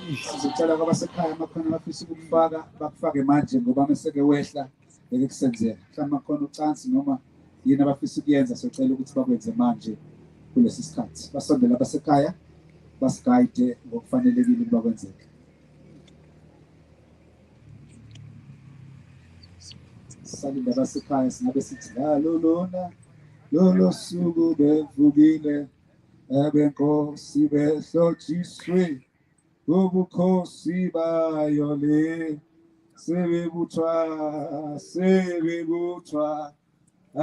Sizocela kwabasekhaya amakhona abafisa ukufaka bakufake manje ngoba meseke wehla beke kusenzeka mhlawumbe akhona ucansi noma yini abafisa ukuyenza socela ukuthi bakwenze manje kulesi sikhathi basondela abasekhaya basigayide ngokufanelekile ukuba kwenzeke. Salinde abasekhaya singabe sithi lolo suku bevukile abenkosi behlotshiswe ubukhosi bayo le sebebuthwa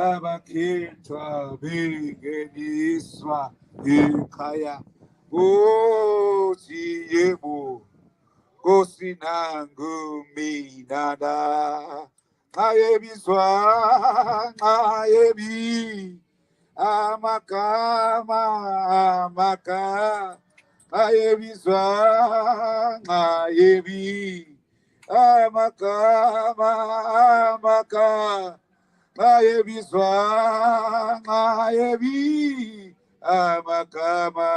abakhethwa bengeniswa ekhaya uthi yebo Nkosi nangu mina la nxa yebizwa amagama ayebizwa amagama ayebizwa amagama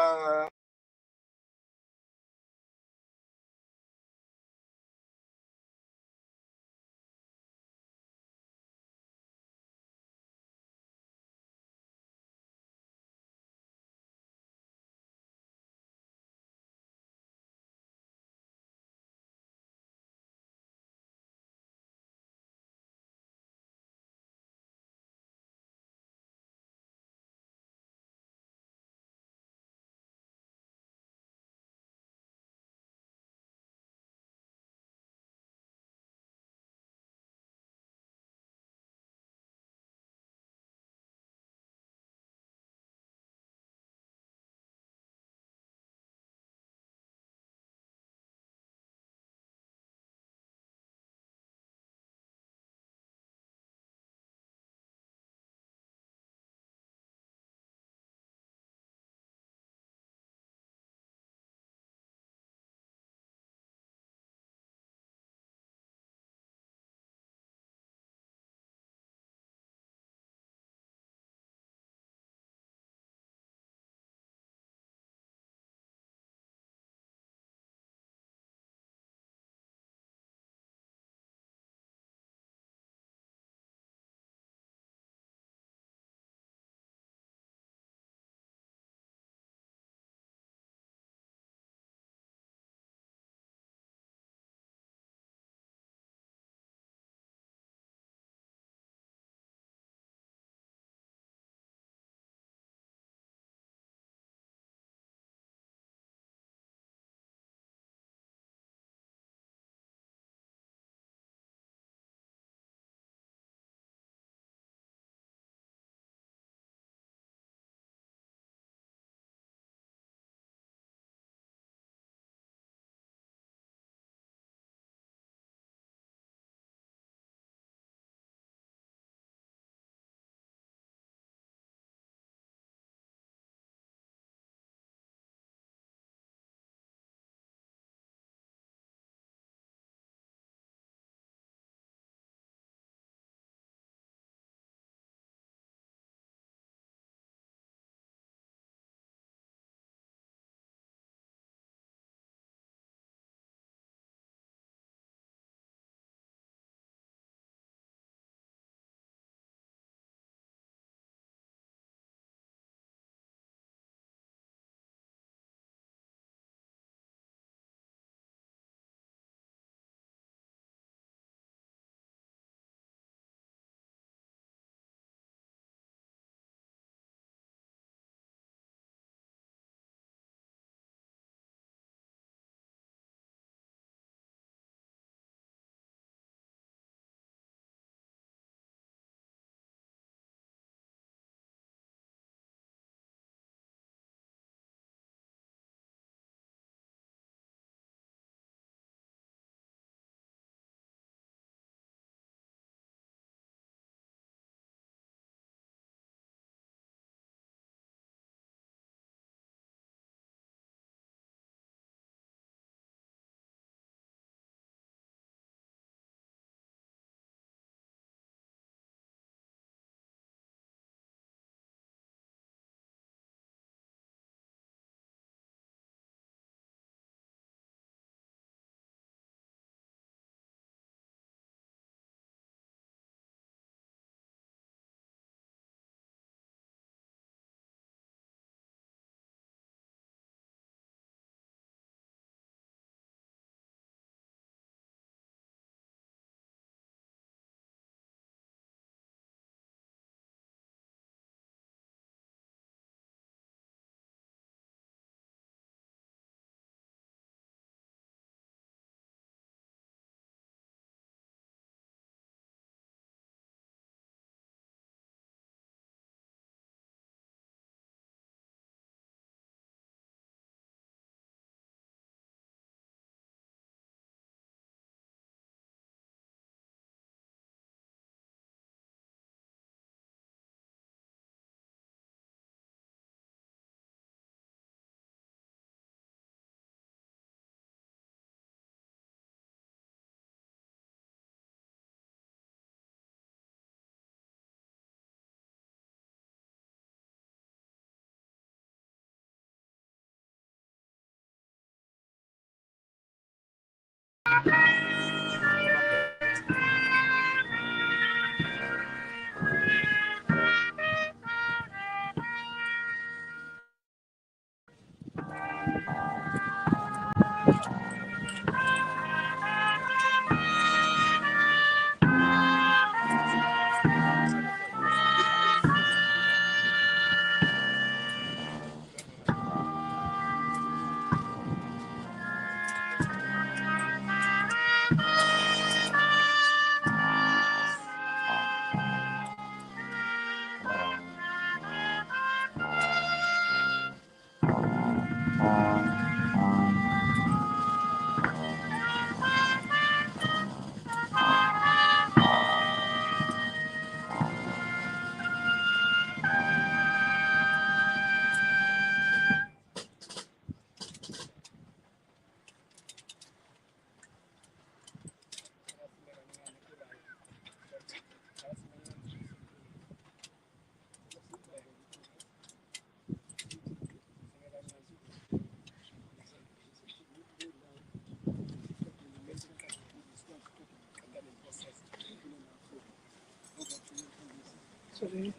Sorry.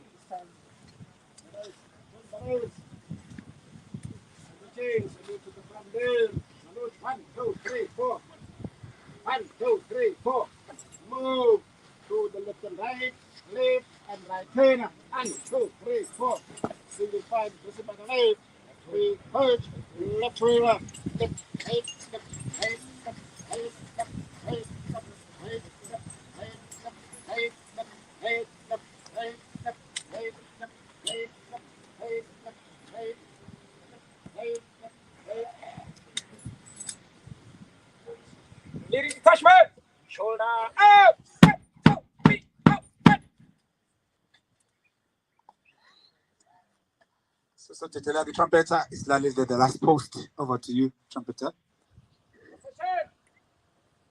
Salute to the front there. Salute. 1, 2, 3, 4. 1, 2, 3, 4. Move to the left and right, left and right. Turn. 1, 2, 3, 4. Single file. Proceed by the left. We purge. Left river. Left, right, left, right, left, right, left, right, left, right, left, right, left, right, left, right, left, right, left, right, left, right, left, right, left, right. Leading detachment, shoulder up. 1, 2, 3, up. So to tell the trumpeter, Islam is the last post. Over to you, trumpeter.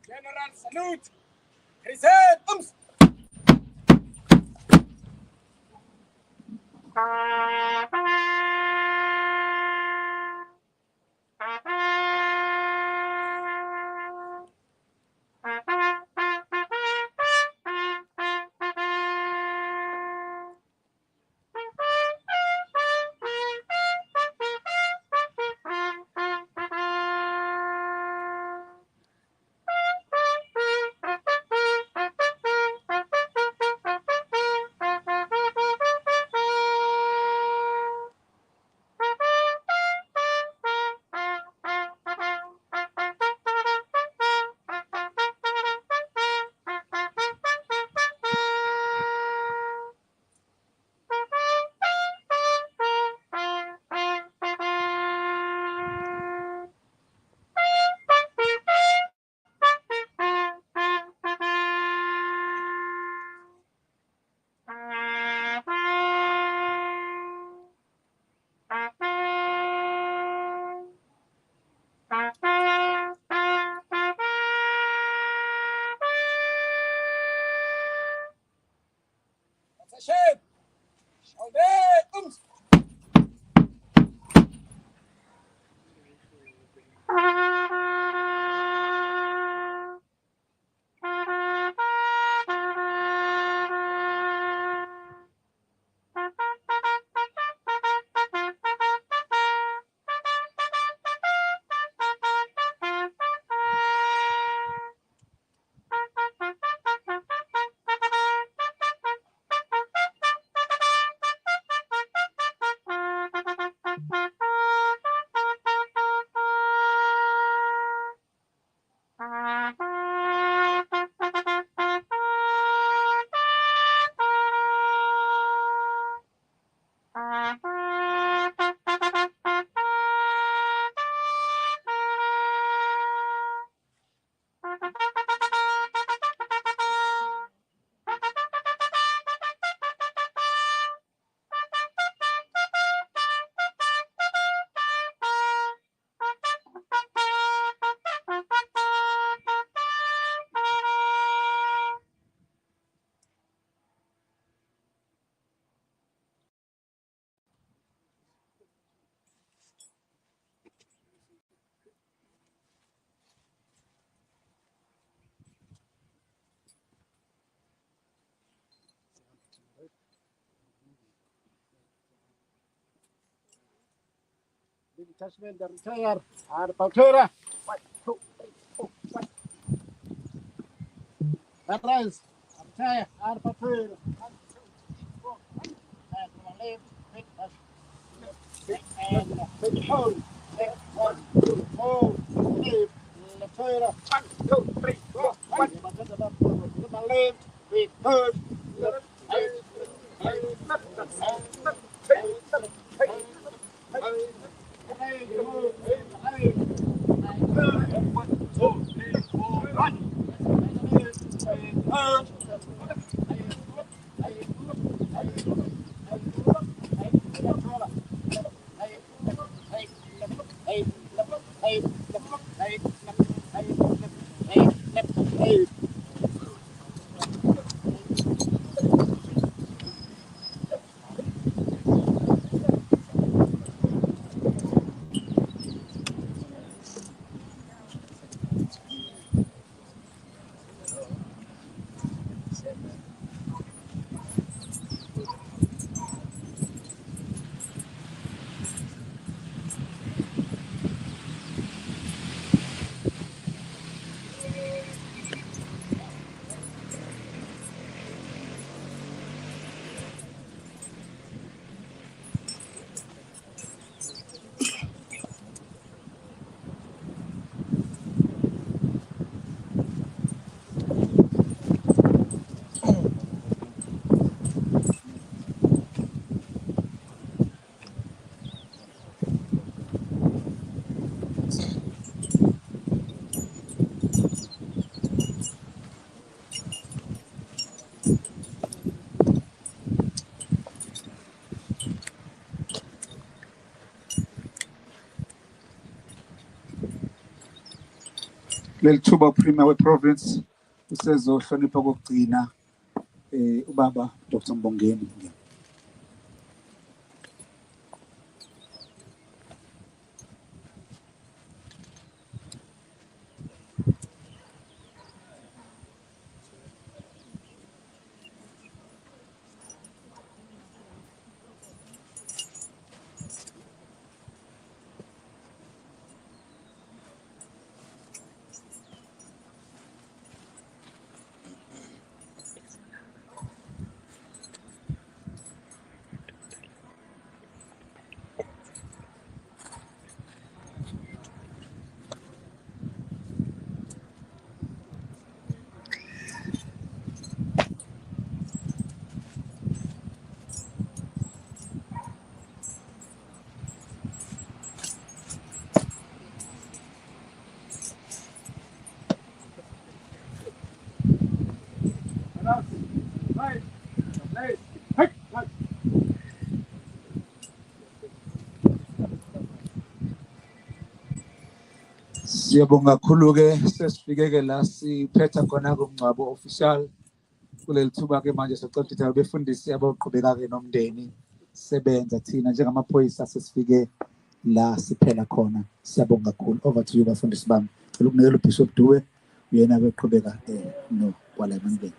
General salute. Present. Attention. Shoulder. detachment, the retire, and Paltera. 1, 2, 3, 4, 5. Arise, retire, and Paltera. 1, 2, 3, 4, 5. And to the left, take us. And take hold. Left, 1, 2, 4, left, Paltera. 1, 2, 3, 4, 5. To the left, take hold. Left, leli thuba uPremier weProvince usezohlonipha kokugcina ubaba Dr. Mbongeni. Siyabonga kakhulu-ke sesifike-ke la siphetha khona-ke umngcwabo official kuleli thuba-ke manje sicela ukuthi abefundisi abaqhubeka-ke nomndeni sebenza thina njengamaphoyisa sesifike la siphela khona. Siyabonga kakhulu. Over to you bafundisi bami. Ngicela ukunikela uBishop Dube uyena-ke oqhubeka no kwala emandleni.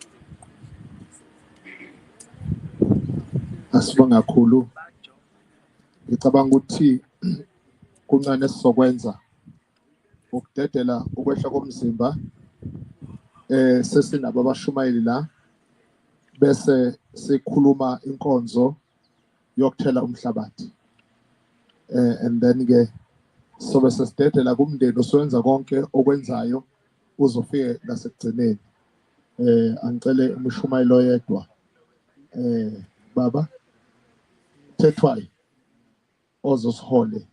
Asibonga kakhulu. Ngicabanga ukuthi kuncane esizokwenza ukudedela ukwehla komzimba sesinabo abashumayeli la bese sikhuluma inkonzo yokuthela umhlabathi and then ke sobe sesidedela kumndeni osebenza konke okwenzayo uzofike lasekugcineni. Angicele umshumayeli oyedwa baba Thethwayo ozosihole.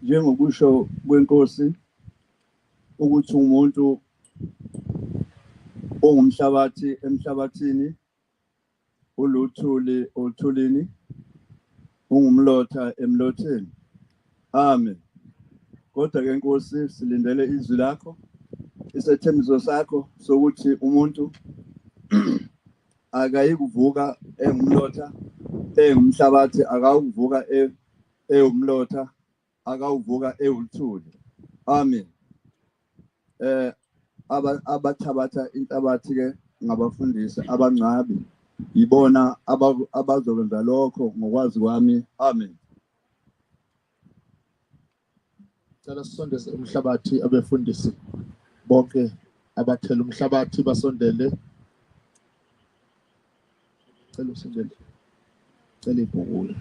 Njengokusho kwenkosi ukuthi umuntu ongumhlabathi emhlabathini, uluthuli othulini, ungumlotha emlotheni. Amen. Kodwa ke Nkosi silindele izwi lakho, isethembiso sakho sokuthi umuntu akayikuvuka engumlotha engumhlabathi akawuvuka ewumlotha akawuvuka ewuluthuli. Amen. Abathabatha inhlabathi ke ngabafundisi abangcwabi yibona abazokwenza lokho ngokwazi kwami. Amen. Cela sisondeze umhlabathi abefundisi bonke abathela umhlabathi basondele. Cela usondele. Cela ibhuku.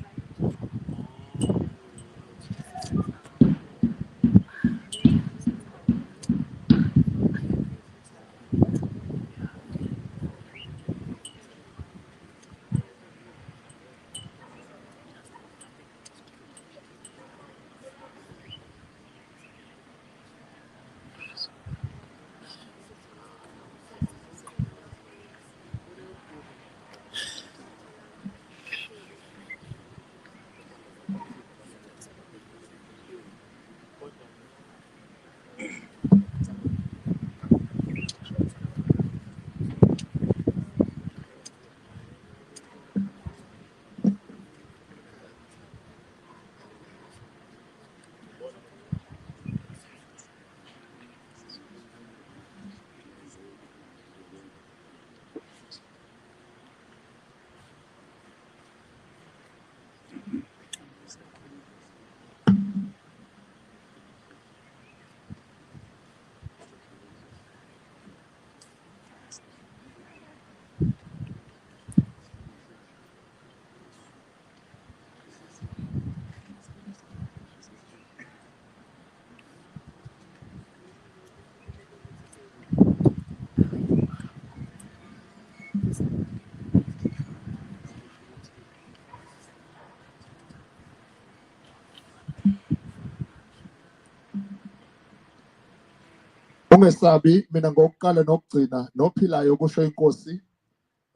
Ungesabi mina ngokuqala nokugcina nophilayo kusho inkosi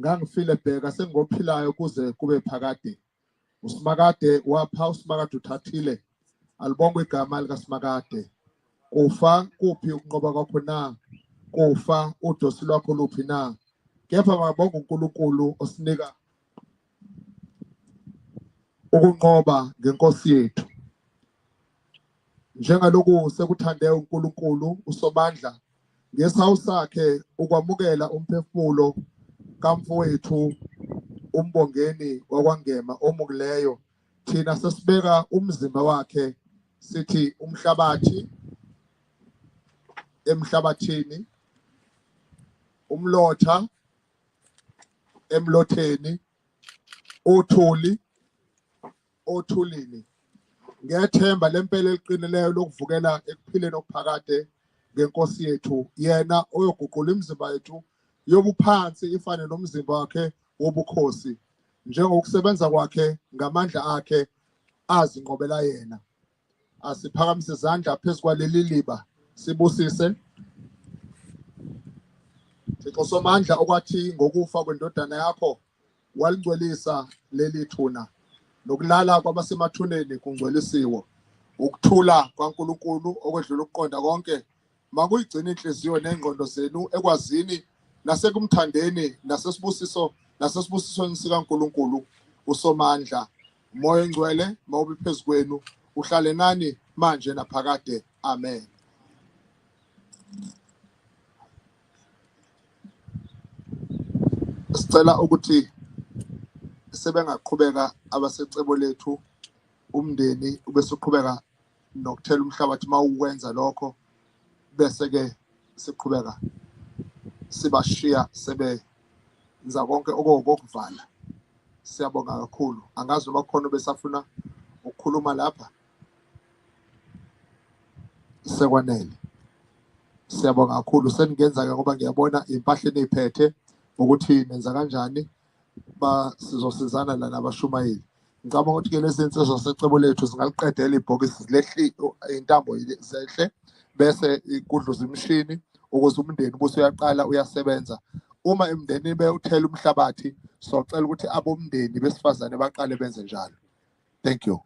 ngangifile bheka sengophilayo kuze kube phakade. Usimakade wapha usimakade uthathile alibonge igama likaSimakade. Kufa kuphi ukunqoba kwakho na? Kufa udosi lwakho luphi na? Kepha mabonga uNkulunkulu osinika ukunqoba ngenkosi yethu. Njengalokhu sekuthande uNkulunkulu uSomandla ngesawu sakhe ukwamukela umphefumulo kamfowethu uMbongeni wakwaNgema omukileyo, thina sesibeka umzimba wakhe sithi umhlabathi emhlabathini, umlotha emlotheni, uthuli othulini. Ngethemba lempela eliqinileyo lokuvukela ekuphileni okuphakade ngenkosi yethu, yena oyoguqula imizimba yethu yobuphansi ifane nomzimba wakhe wobukhosi njengokusebenza kwakhe ngamandla akhe azinqobela yena. Asiphakamise izandla phezu kwaleli liba sibusise. Thixo Somandla, okwathi ngokufa kwendodana yakho walingcwelisa leli thuna, nokulala kwabasemathuneni kungcwelisiwe. Ukuthula kwaNkulunkulu okwedlula ukuqonda konke makuyigcina inhliziyo nengqondo zenu ekwazini nasekumthandeni nasesibusisweni sikaNkulunkulu uSomandla. Umoya engcwele mawube phezu kwenu uhlale nani manje naphakade. Amen. Sicela ukuthi sebengaqhubeka abasecebo lethu umndeni ubese uqhubeka nokuthela umhlabathi mawukwenza lokho bese ke siqhubeka sibashiya sebenza konke okokuvala. Siyabonga kakhulu. Angazi noma kukhona besafuna ukukhuluma lapha. Sekwanele. Siyabonga kakhulu. Seningenza ke ngoba ngiyabona impahla eniphethe ukuthi nenza kanjani sizosizana la nabashumayeli. Ngicabanga ukuthi ke lezi insizwa secebo lethu singaliqedela ibhokisi lehli intambo zehle bese ikudluza imishini ukuze umndeni buse uyaqala uyasebenza. Uma emndenini beyuthela umhlabathi socela ukuthi abomndeni besifazane baqale benze njalo. Thank you.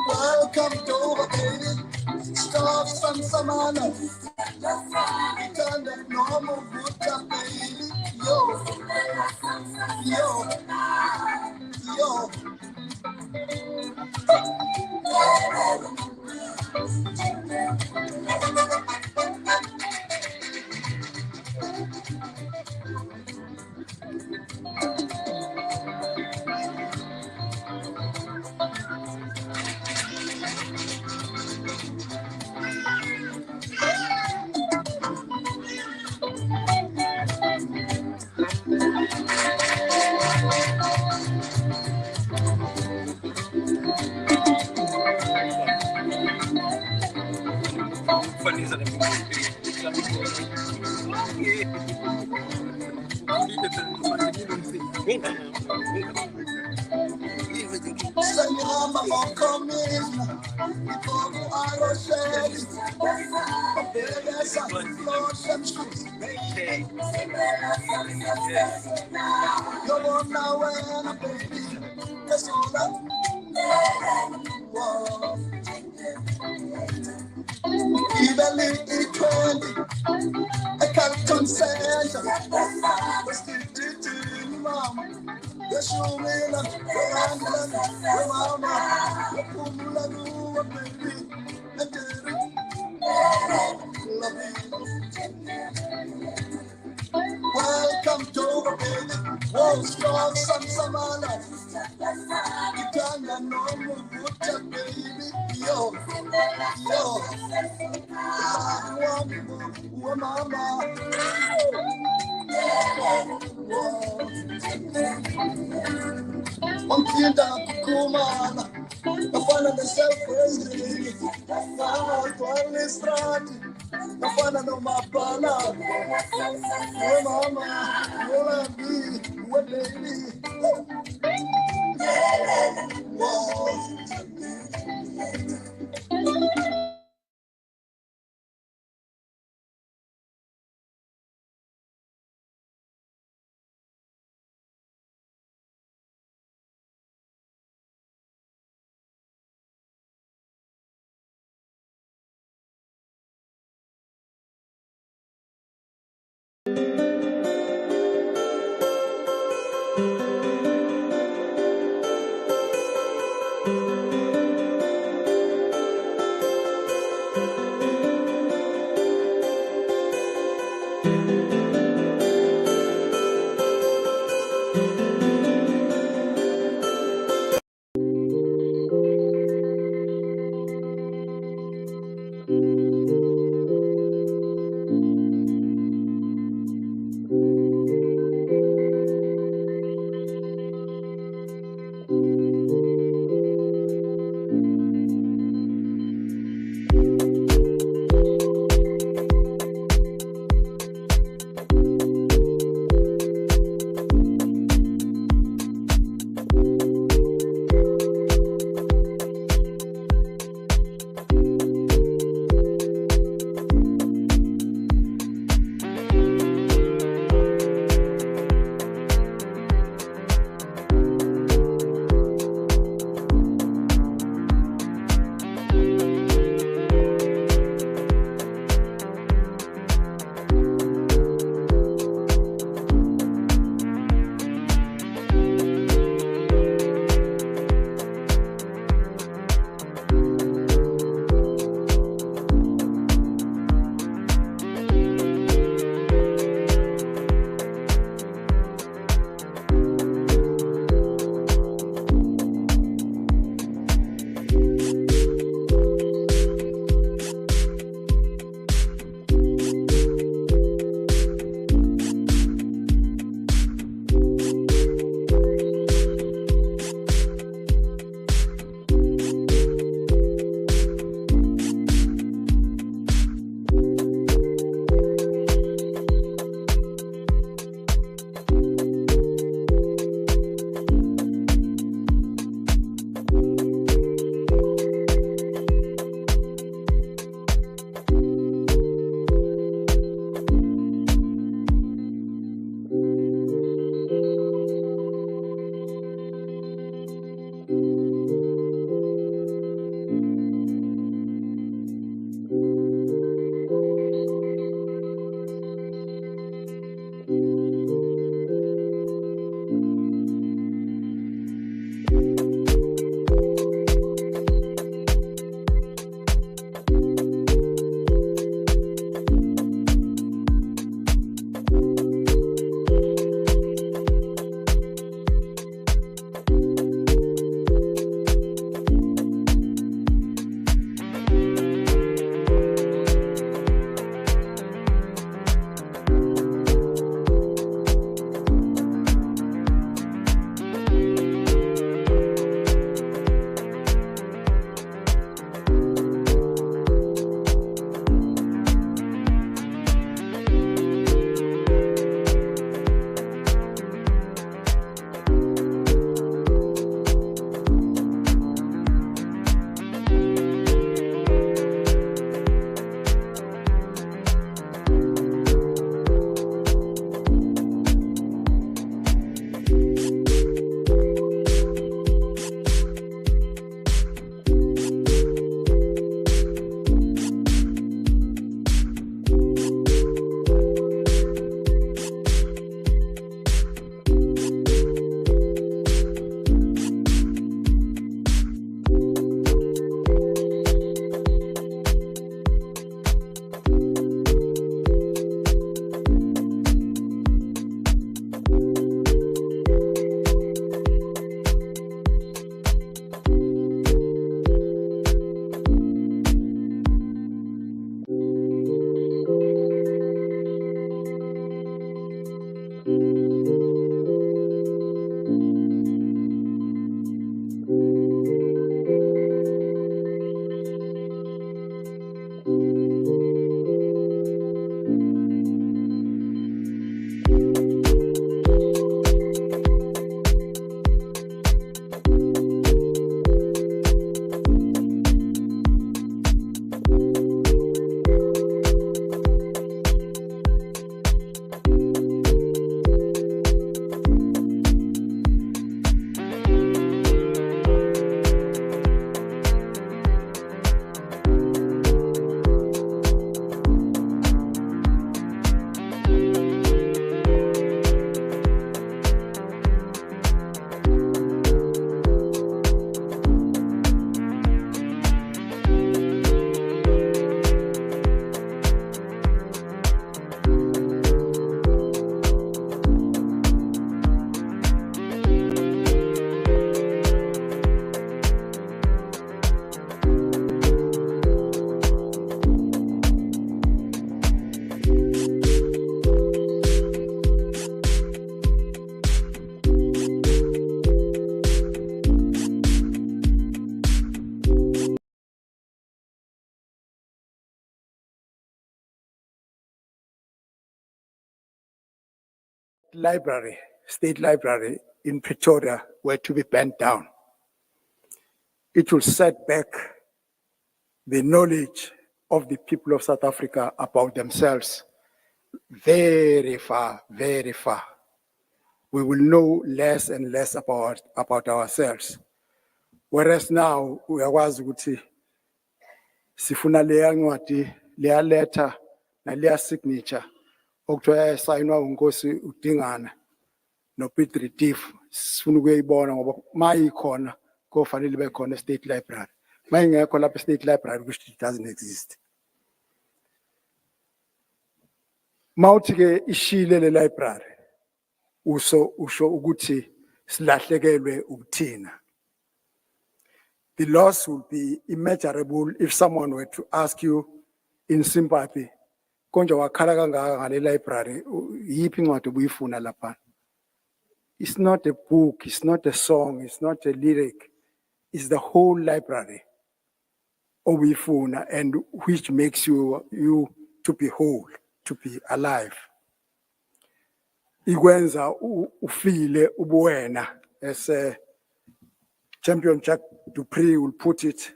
Welcome to our baby. Stop some samana. Return the normal good time, baby. Yo, yo, yo. Welcome to the baby. Won't stop some samana. Return the normal good time, baby. Yo, yo. Mama. Mkienda kukumana nafana na self-praising nafana twali strati nafana na mapana we mama we baby we baby library, state library in Pretoria were to be burnt down, it will set back the knowledge of the people of South Africa about themselves very far, very far. We will know less and less about ourselves. Whereas now, uyakwazi ukuthi sifuna leya ncwadi, leya letter, na leya signature, okuthiwa yasayinwa uNkosi uDingana noPiet Retief, sifuna ukuyibona ngoba mayikhona kofanele ibe khona state library. Mayingekho lapha state library, which it doesn't exist. Mawuthi ke ishile le library, usho ukuthi silahlekelwe ukuthina. The loss would be immeasurable if someone were to ask you in sympathy, konje wakhala kangaka ngale library, yiphi incwadi obuyifuna lapha? It's not a book, it's not a song, it's not a lyric, it's the whole library obuyifuna, and which makes you to be whole, to be alive. Ikwenza ufile ubuwena, as Champion Jack Dupree will put it.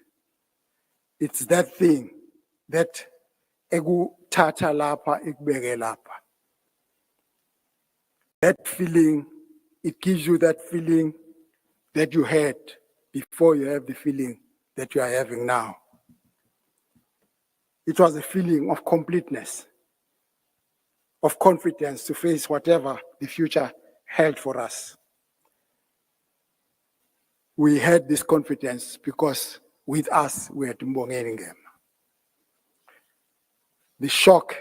It's that thing that ekuthatha lapha ikubeke lapha. That feeling, it gives you that feeling that you had before you have the feeling that you are having now. It was a feeling of completeness, of confidence to face whatever the future held for us. We had this confidence because with us we had Mbongeni Ngema. The shock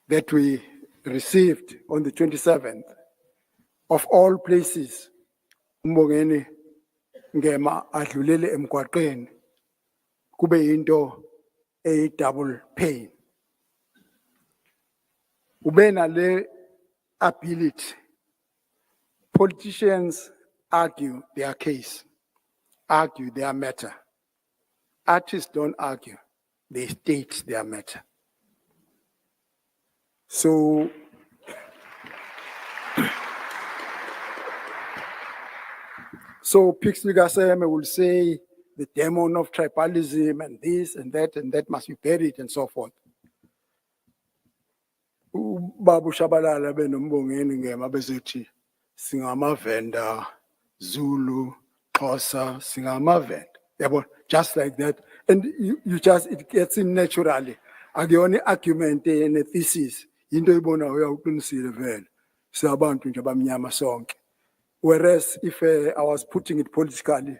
that we received on the 27th, of all places, Mbongeni Ngema adlulele emgwaqeni, kube into a double pain. Ubena le ability. Politicians argue their case, argue their matter. Artists don't argue, they state their matter. So, Pixley Gaseme will say the demon of tribalism and this and that must be buried and so forth. Babu Shabalala beNmbongeni Ngema besethi singamavenda, Zulu, Xhosa, singamavenda. Just like that. And you just, it gets in naturally. Akuyona argument and a thesis. Into ibona uyaqinisile vele. Siyabantu nje abamnyama sonke. Whereas if I was putting it politically,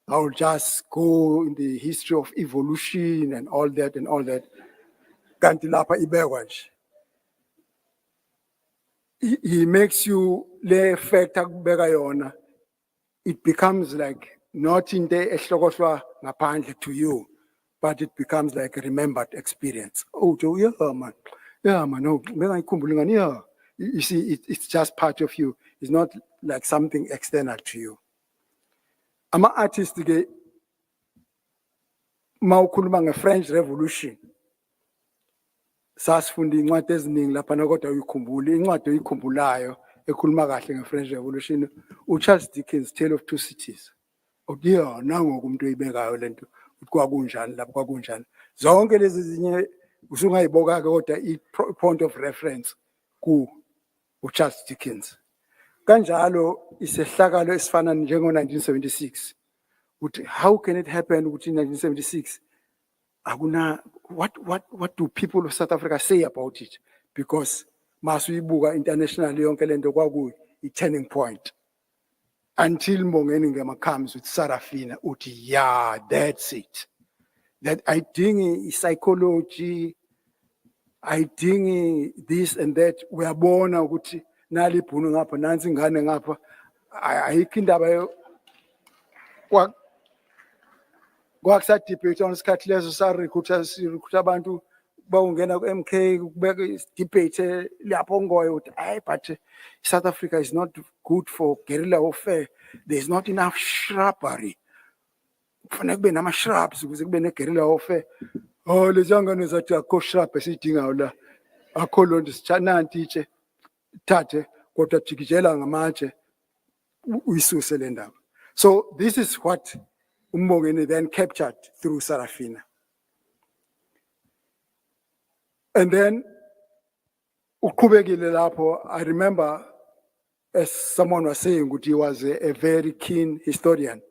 I would just go in the history of evolution and all that. Kanti lapha ibekwa nje. He makes you le fact akubeka yona. It becomes like not in the ehlokohlwa ngaphandle to you, but it becomes like a remembered experience. Oh, Joe, yeah, man. Yeah, man. No, yeah. You see, it's just part of you. It's not like something external to you. I'm an artist again. Mawukhuluma nge-French Revolution. Sasifunda incwadi eziningi lapha kodwa uyikhumbule incwadi oyikhumbulayo ekhuluma kahle nge-French Revolution uCharles Dickens' Tale of Two Cities. Okuya nangoku umuntu oyibekayo lento ukuthi kwakunjani lapha kwakunjani. Zonke lezi zinye usungayiboka kodwa i-point of reference ku uCharles Dickens. Kanjalo isehlakalo esifana njengo-1976. Ukuthi how can it happen ukuthi in 1976 what do people of South Africa say about it? Because masuyibuka internationally yonke lento kwakuyi i-turning point. Until Mbongeni Ngema comes with Sarafina, uthi yeah, that's it. That I think psychology, I think this and that. Uyabona ukuthi nali ibhunu ngapha nansi ingane ngapha ayikho indaba yo kwakusa debate on isikhathi leso sa-recruiter abantu bawungena ku-MK kubeka debate lapho ngoyo ukuthi hayi but South Africa is not good for guerrilla warfare. There's not enough shrubbery. Kufanele kube nama-shrubs ukuze kube ne-guerrilla warfare. Oh lezi ngane zathi akho shrub esiyidingayo la akho lonto sichananti itshe thathe kodwa jikijela ngamatshe uyisuse le ndaba. So this is what Mbongeni then captured through Sarafina. And then uqhubekile lapho, I remember as someone was saying he was a very keen historian.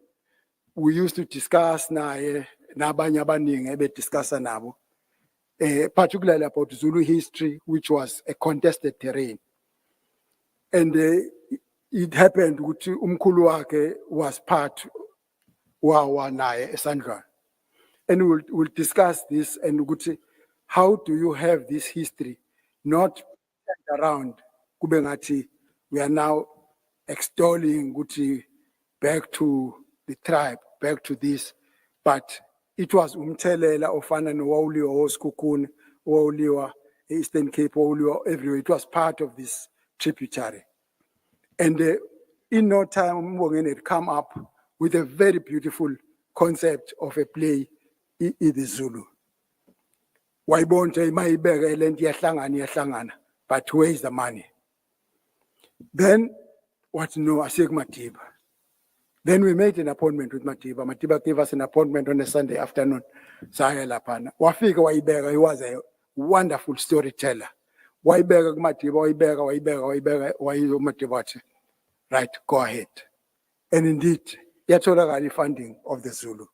We used to discuss naye nabanye abaningi ebediscussa nabo, particularly about Zulu history, which was a contested terrain. And it happened ukuthi umkhulu wakhe was part wawa naye eSandra. And we'll discuss this and ukuthi how do you have this history not turned around kube ngathi we are now extolling ukuthi back to the tribe, back to this, but it was umthelela ofana nowawuliwa oSkhukhune, owawuliwa Eastern Cape, owawuliwa everywhere. It was part of this tributary. And in no time, Mbongeni had come up with a very beautiful concept of a play in the Zulu. Waibonje mayibeka lento iyahlangana, but where is the money? Then what no, asiyek Matiba. Then we made an appointment with Matiba. Matiba gave us an appointment on a Sunday afternoon. Saya lapana. Wafika waibeka, he was a wonderful storyteller. Waibeka Matiba, waibeka Matiba. Right, go ahead. And indeed, yatholakala funding of the Zulu.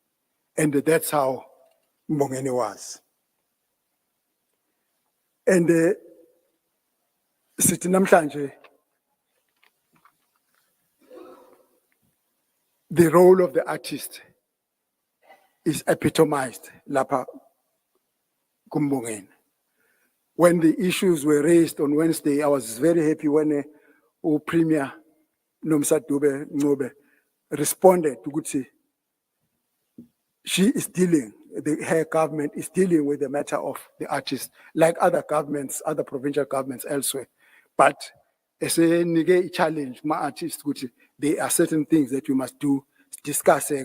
And that's how Mbongeni was. And sithi namhlanje the role of the artist is epitomized lapha kuMbongeni. When the issues were raised on Wednesday, I was very happy when Premier Nomsadube Ngobe responded to Gutsi. She is dealing, her government is dealing with the matter of the artists, like other governments, other provincial governments elsewhere. But as a challenge, my artists, there are certain things that you must do, discuss. She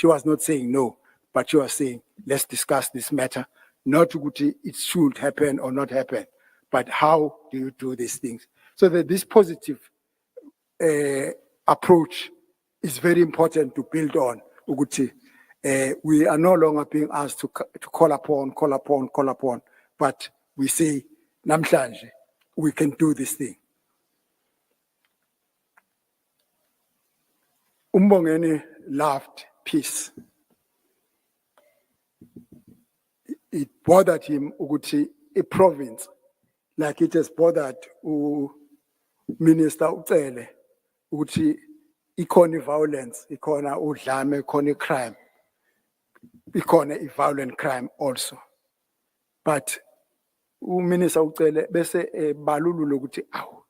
was not saying no, but she was saying, let's discuss this matter. Not it should happen or not happen, but how do you do these things? So that this positive approach is very important to build on. We are no longer being asked to call upon, but we say, namhlanje, we can do this thing. Mbongeni loved peace. It bothered him a province, like it has bothered Minister Ucele, ikhona violence, ikhona udlame, ikhona crime, ikhona violent crime also. But Minister Ucele bese balulula ukuthi awu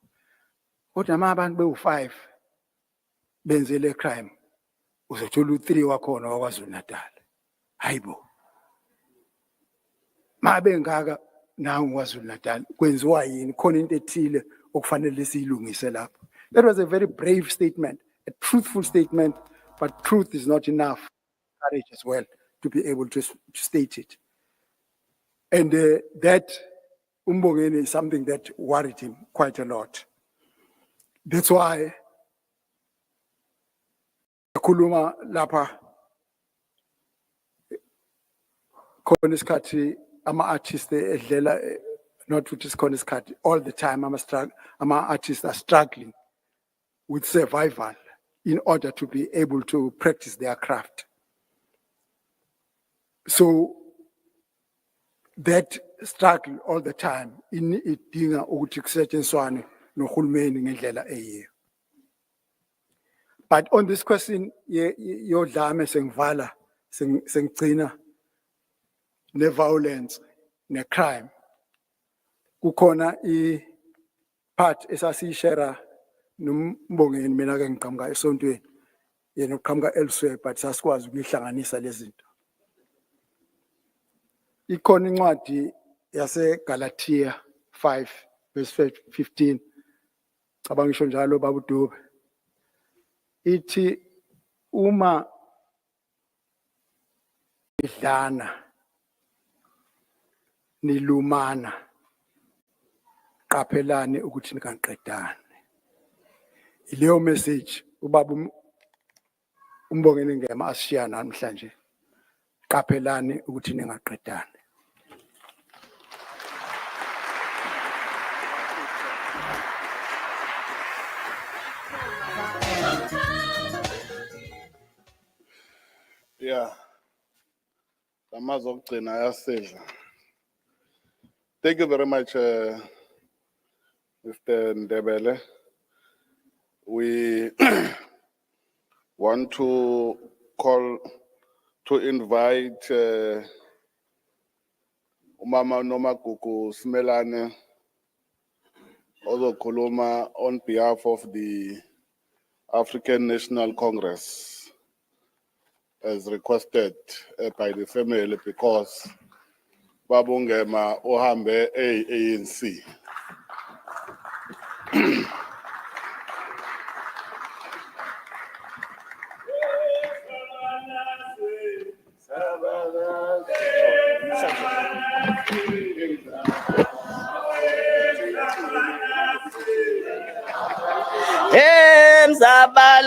kodwa abantu be5 benzele crime uzothola u3 wakhona waKwaZulu Natal. Hayibo. Mabe ngaka nawo kwaZulu Natal kwenziwa yini khona into ethile okufanele siyilungise lapho. That was a very brave statement, a truthful statement, but truth is not enough. Courage as well to be able to state it. And that Mbongeni is something that worried him quite a lot. That's why Kuluma Lapa Koniskati ama artists not which is Koniskati all the time. Ama artists are struggling with survival in order to be able to practice their craft. So that struggle all the time in idinga ukuthi kusetshenziswane nohulumeni ngendlela eyiyo. But on this question yodlame sengivala sengigcina ne-violence ne-crime kukhona i-part esasiyishera noMbongeni mina ke ngiqhamuka esontweni yena uqhamuka elsewhere but sasikwazi ukuyihlanganisa lezi zinto. Ikhona incwadi yaseGalatia 5 verse 15 cabanga ngisho njalo baba uDube ithi uma idlana nilumana qaphelani ukuthi ningaqedani. Ileyo message ubaba Mbongeni Ngema asishiya namhlanje. Qaphelani ukuthi ningaqedani. Yeah. Amazokugcina ayasidla. Thank you very much, Mr. Ndebele. We want to invite Umama Nomagugu Smelane ozokhuluma on behalf of the African National Congress, as requested by the family, because Babu Ngema uhambe ANC.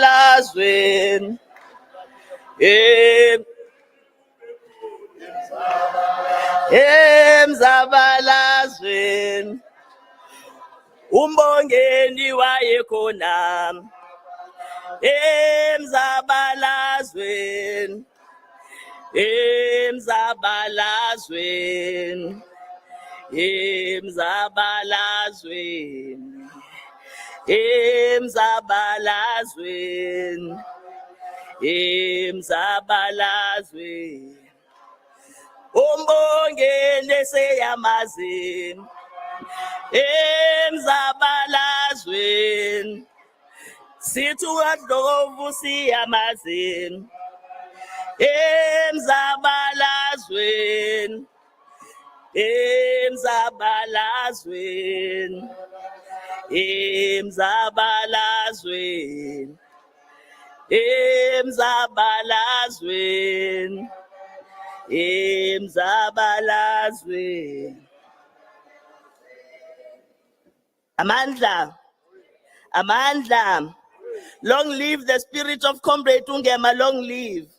Emzabalazweni emzabalazweni umbongeni wayekhona emzabalazweni emzabalazweni emzabalazweni emzabalazweni emzabalazweni umbongeni seyamazi emzabalazweni sithi uNdlovu siyamazi emzabalazweni emzabalazweni emzabalazweni emzabalazweni emzabalazweni amandla long live the spirit of Comrade Ngema, long live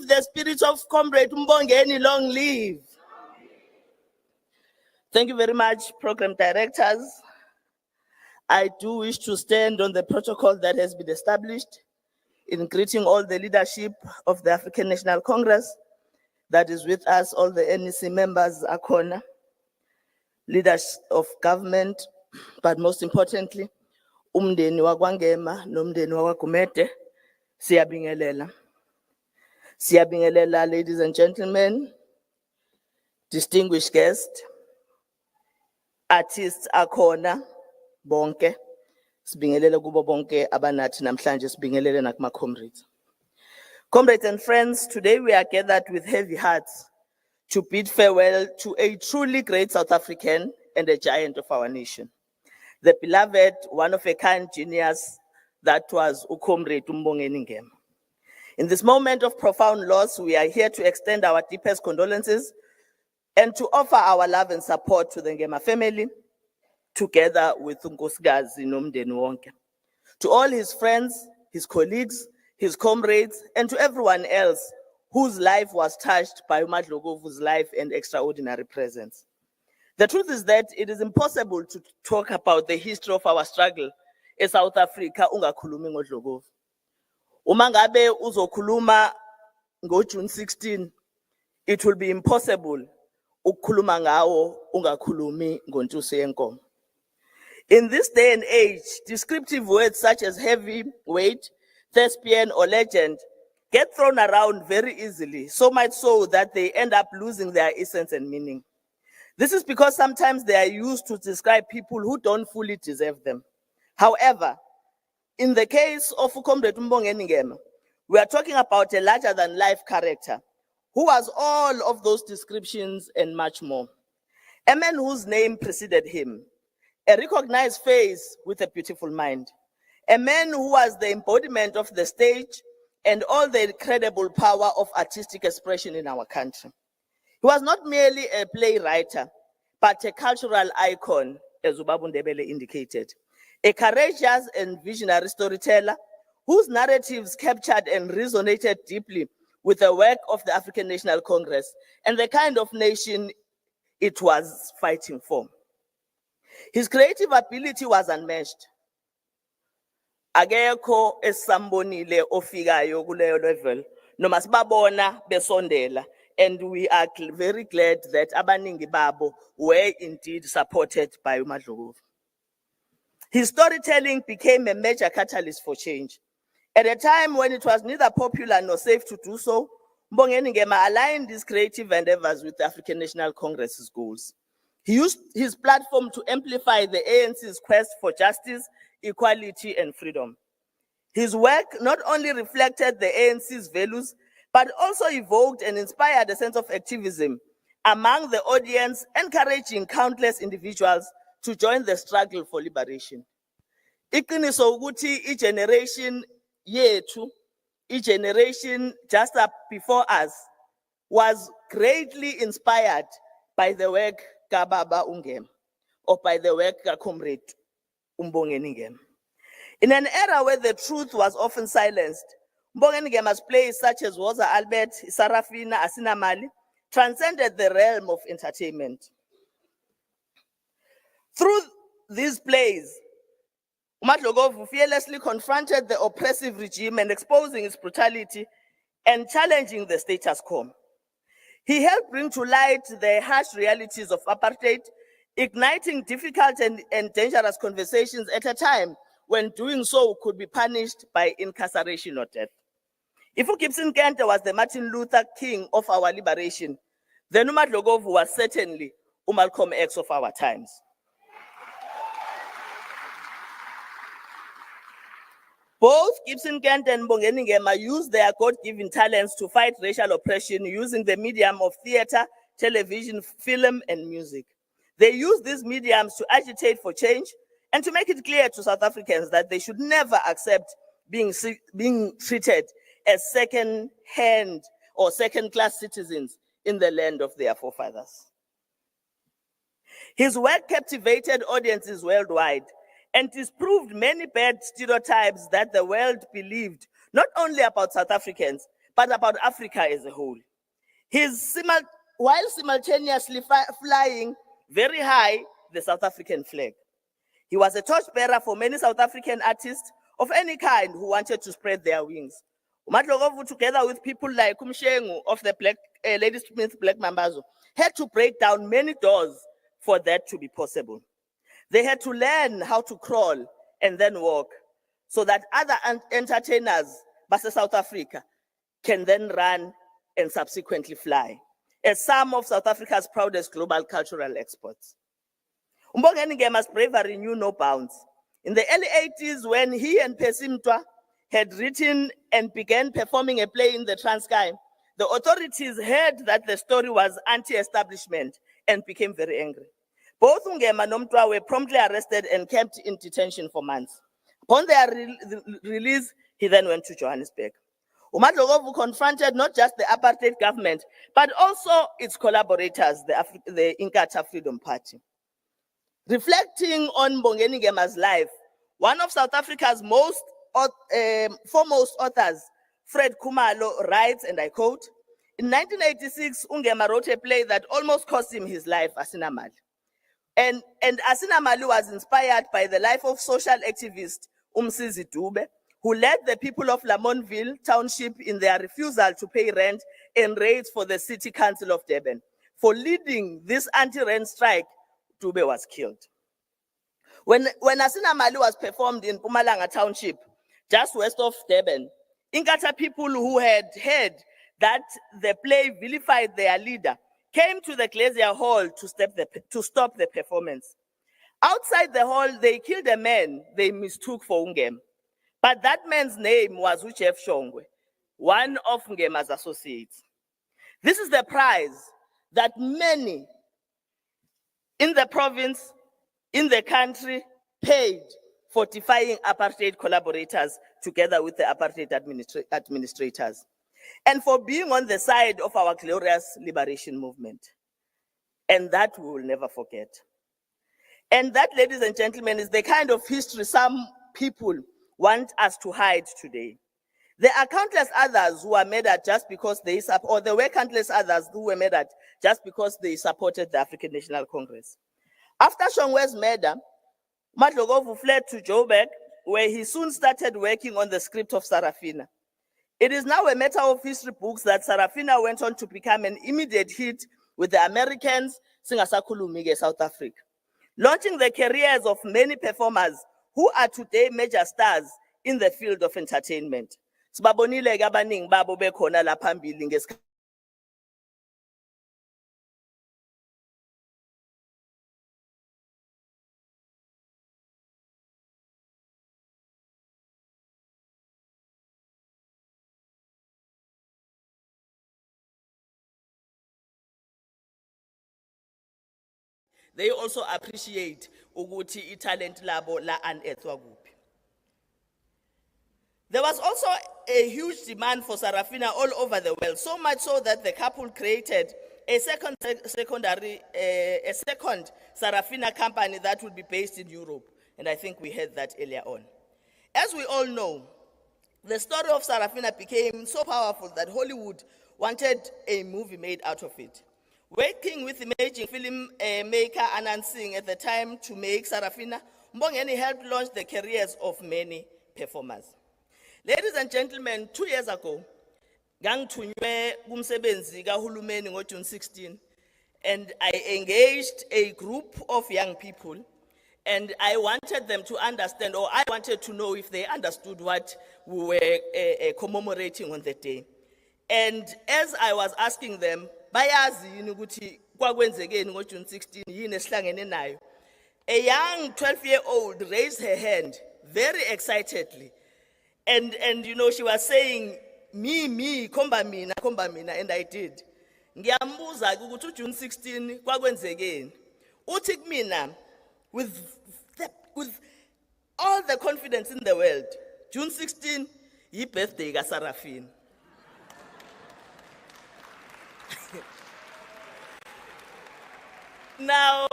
the spirit of Comrade Mbongeni, long live. Thank you very much, program directors. I do wish to stand on the protocol that has been established in greeting all the leadership of the African National Congress that is with us, all the NEC members, Akona, leaders of government, but most importantly, umndeni wakwaNgema nomndeni wakwaGumede, siyabingelela. Siyabingelela, ladies and gentlemen, distinguished guests, artists akhona bonke, sibingelele kubo bonke abanathi namhlanje, sibingelele nakuma comrades. Comrades and friends, today we are gathered with heavy hearts to bid farewell to a truly great South African and a giant of our nation. The beloved, one-of-a-kind genius that was Comrade Mbongeni Ngema. In this moment of profound loss, we are here to extend our deepest condolences and to offer our love and support to the Ngema family, together with uNkosikazi nomndeni wonke. To all his friends, his colleagues, his comrades, and to everyone else whose life was touched by uMadlokovu's life and extraordinary presence. The truth is that it is impossible to talk about the history of our struggle in South Africa ungakhulumi ngoDlokovu. Uma ngabe uzokhuluma ngoJune 16, it will be impossible ukukhuluma ngawo ungakhulumi ngoNtusi yenkomo. In this day and age, descriptive words such as heavyweight, thespian, or legend get thrown around very easily, so much so that they end up losing their essence and meaning. This is because sometimes they are used to describe people who don't fully deserve them. However, in the case of Comrade Mbongeni Ngema, we are talking about a larger-than-life character who was all of those descriptions and much more. A man whose name preceded him, a recognized face with a beautiful mind, a man who was the embodiment of the stage and all the incredible power of artistic expression in our country. He He was not merely a playwright, but a cultural icon, as Ubabu Ndebele indicated. A courageous and visionary storyteller whose narratives captured and resonated deeply with the work of the African National Congress and the kind of nation it was fighting for. His creative ability was unmatched. Akekho esambonile ofikayo kuleyo level noma sibabona besondela, and we are very glad that abaningi babo were indeed supported by uMadlovu. His storytelling became a major catalyst for change. At a time when it was neither popular nor safe to do so, Mbongeni Ngema aligned his creative endeavors with the African National Congress's goals. He used his platform to amplify the ANC's quest for justice, equality, and freedom. His work not only reflected the ANC's values, but also evoked and inspired a sense of activism among the audience, encouraging countless individuals to join the struggle for liberation. Iqiniso ukuthi i-generation yethu, i-generation just up before us, was greatly inspired by the work kaBaba Ngema, or by the work kaComrade Mbongeni Ngema. In an era where the truth was often silenced, Mbongeni Ngema's plays such as Woza Albert, Sarafina, Asinamali transcended the realm of entertainment. Through these plays, uMadlovu fearlessly confronted the oppressive regime and exposing its brutality and challenging the status quo. He helped bring to light the harsh realities of apartheid, igniting difficult and dangerous conversations at a time when doing so could be punished by incarceration or death. If Gibson Kente was the Martin Luther King of our liberation, then uMadlovu was certainly Malcolm X of our times. Both Gibson Kente and Mbongeni Ngema used their God-given talents to fight racial oppression using the medium of theater, television, film, and music. They used these mediums to agitate for change and to make it clear to South Africans that they should never accept being treated as second-hand or second-class citizens in the land of their forefathers. His work captivated audiences worldwide and disproved many bad stereotypes that the world believed, not only about South Africans, but about Africa as a whole. While simultaneously flying very high the South African flag. He was a torchbearer for many South African artists of any kind who wanted to spread their wings. uMadlovu, together with people like Umshengu of the Ladysmith Black Mambazo, had to break down many doors for that to be possible. They had to learn how to crawl and then walk so that other entertainers, Basa South Africa, can then run and subsequently fly, as some of South Africa's proudest global cultural exports. Mbongeni Ngema's bravery knew no bounds. In the early 80s, when he and Percy Mtwa had written and began performing a play in the Transkei, the authorities heard that the story was anti-establishment and became very angry. Both Ngema and Mtwa were promptly arrested and kept in detention for months. Upon their release, he then went to Johannesburg. uMadlovu confronted not just the apartheid government, but also its collaborators, the Inkatha Freedom Party. Reflecting on Mbongeni Ngema's life, one of South Africa's foremost authors, Fred Khumalo, writes, and I quote, "In 1986, Ngema wrote a play that almost cost him his life, Asinamali. And Asinamali was inspired by the life of social activist Umsizi Dube, who led the people of Lamontville Township in their refusal to pay rent and raids for the City Council of Durban. For leading this anti-rent strike, Dube was killed. When Asinamali was performed in Mpumalanga Township, just west of Durban, Inkatha people who had heard that the play vilified their leader came to the Glacier Hall to stop the performance. Outside the hall, they killed a man they mistook for Ngema. But that man's name was Uchef Shongwe, one of Ngema's associates. This is the price that many in the province, in the country, paid for defying apartheid collaborators together with the apartheid administrators. and for being on the side of our glorious liberation movement. And that we will never forget. And that, ladies and gentlemen, is the kind of history some people want us to hide today. There are countless others who are murdered just because they support, or there were countless others who were murdered just because they supported the African National Congress. After Shongwe's murder, Madlogovu fled to Joburg, where he soon started working on the script of Sarafina. It is now a matter of history books that Sarafina went on to become an immediate hit with the Americans, Singasakhulumike, South Africa, launching the careers of many performers who are today major stars in the field of entertainment. Sibabonile abaningi babo bekhona la phambili ngesikhathi. They also appreciate ukuthi talent labo la unearthwa kuphi. There was also a huge demand for Sarafina all over the world, so much so that the couple created a second Sarafina company that would be based in Europe. And I think we heard that earlier on. As we all know, the story of Sarafina became so powerful that Hollywood wanted a movie made out of it. Working with emerging film maker Anand Singh at the time to make Sarafina, Mbongeni helped launch the careers of many performers. Ladies and gentlemen, 2 years ago, ngangithunywe kumsebenzi kahulumeni ngo-June 16, and I engaged a group of young people, and I wanted them to understand, or I wanted to know if they understood what we were commemorating on the day. And as I was asking them, bayazi yini ukuthi kwakwenzekeni ngo-June 16 yini esihlangene nayo, a young 12-year-old raised her hand very excitedly. And you know, she was saying, me, komba mina, and I did. Ngiyambuza ukuthi June 16 kwakwenzekeni. Uthi kumina, with all the confidence in the world, June 16 yi birthday ka Sarafina. Now,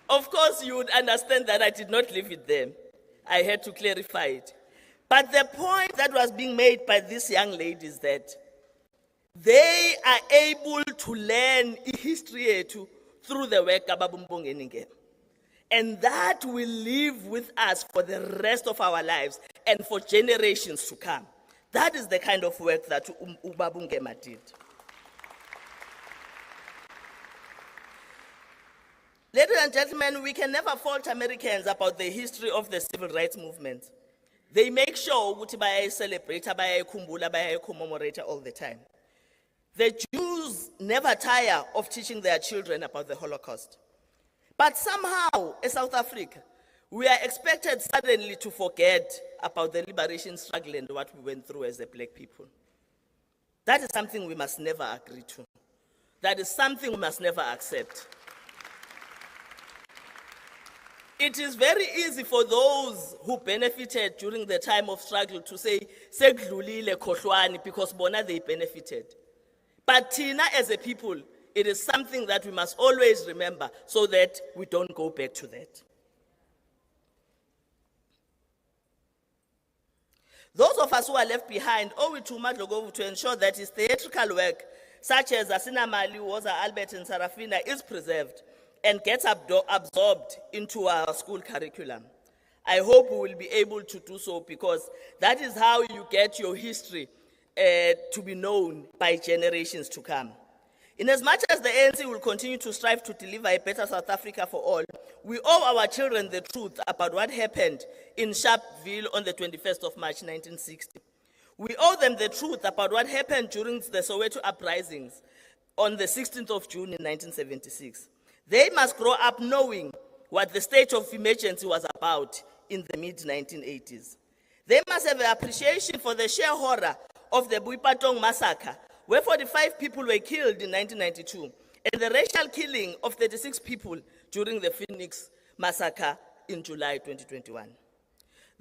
of course, you would understand that I did not leave it there. I had to clarify it. But the point that was being made by this young lady is that they are able to learn history through the work of Mbongeni. And that will live with us for the rest of our lives and for generations to come. That is the kind of work that Ngema did. Ladies and gentlemen, we can never fault Americans about the history of the civil rights movement. They make sure ukuthi celebrate, commemorate all the time. The Jews never tire of teaching their children about the Holocaust. But somehow, in South Africa, we are expected suddenly to forget about the liberation struggle and what we went through as a black people. That is something we must never agree to. That is something we must never accept. It is very easy for those who benefited during the time of struggle to say, "Sekudlulile khohlwane," because bona they benefited. But Tina, as a people, it is something that we must always remember so that we don't go back to that. Those of us who are left behind owe it to Madlogovu to ensure that his theatrical work, such as Asina Mali, Woza, Albert, and Sarafina, is preserved and gets absorbed into our school curriculum. I hope we will be able to do so, because that is how you get your history to be known by generations to come. In as much as the ANC will continue to strive to deliver a better South Africa for all, we owe our children the truth about what happened in Sharpeville on the 21st of March, 1960. We owe them the truth about what happened during the Soweto uprisings on the 16th of June in 1976. They must grow up knowing what the state of emergency was about in the mid-1980s. They must have an appreciation for the sheer horror of the Boipatong massacre, where 45 people were killed in 1992, and the racial killing of 36 people during the Phoenix massacre in July 2021.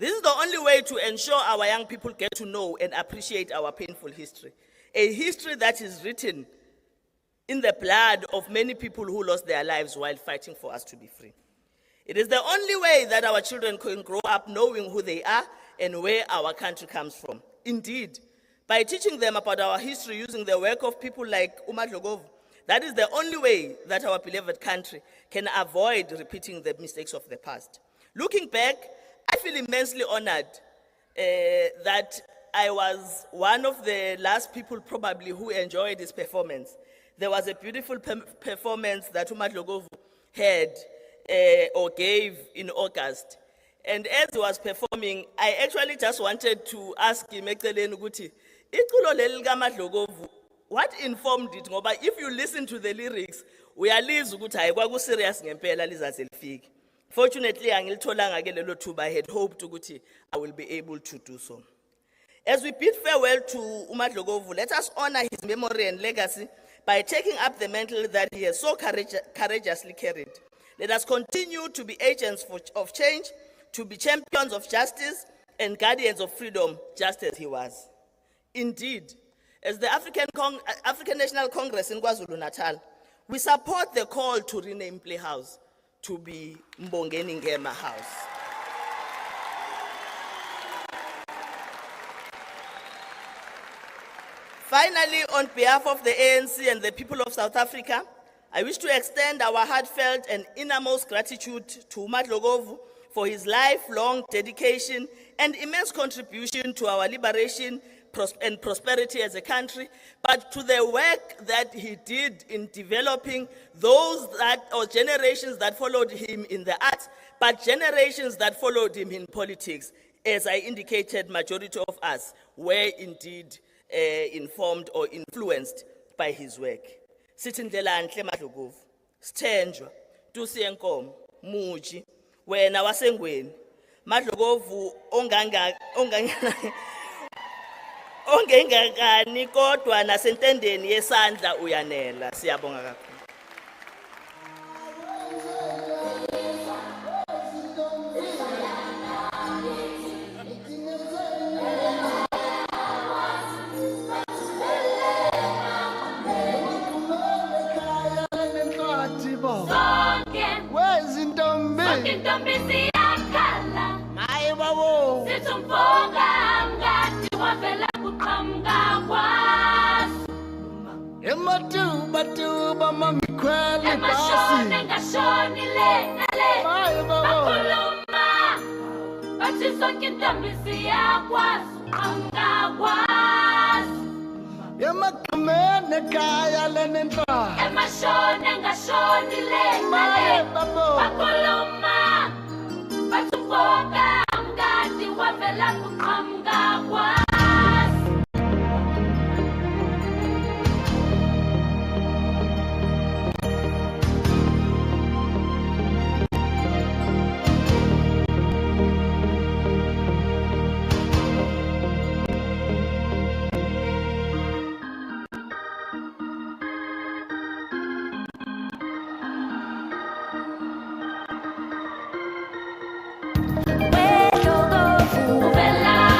This is the only way to ensure our young people get to know and appreciate our painful history. A history that is written in the blood of many people who lost their lives while fighting for us to be free. It is the only way that our children can grow up knowing who they are and where our country comes from. Indeed, by teaching them about our history using the work of people like uMadlokovu, that is the only way that our beloved country can avoid repeating the mistakes of the past. Looking back, I feel immensely honored that I was one of the last people probably who enjoyed this performance. There was a beautiful performance that uMadlokovu had or gave in August. And as he was performing, I actually just wanted to ask him, eceleni ukuthi, iculo leli kaMadlokovu, what informed it? Ngoba if you listen to the lyrics, uyalizwa ukuthi hayi kwaku-serious ngempela lizaze lifike. Fortunately, angilitholanga ke lelo thuba. I had hoped ukuthi I will be able to do so. As we bid farewell to uMadlokovu, let us honor his memory and legacy by taking up the mantle that he has so courageously carried. Let us continue to be agents of change, to be champions of justice and guardians of freedom, just as he was. Indeed, as the African National Congress in KwaZulu-Natal, we support the call to rename Playhouse to be Mbongeni Ngema House. Finally, on behalf of the ANC and the people of South Africa, I wish to extend our heartfelt and innermost gratitude to uMadlokovu for his lifelong dedication and immense contribution to our liberation and prosperity as a country, but to the work that he did in developing those or generations that followed him in the arts, but generations that followed him in politics. As I indicated, majority of us were indeed informed or influenced by his work. Sithindlela nhle Madlokovu, Sithenjwa, Tusiyenkomo, Muji, wena wasengweni, Madlokovu ongengakani kodwa nasentendeni yesandla uyanela. Siyabonga kakhulu. Uvela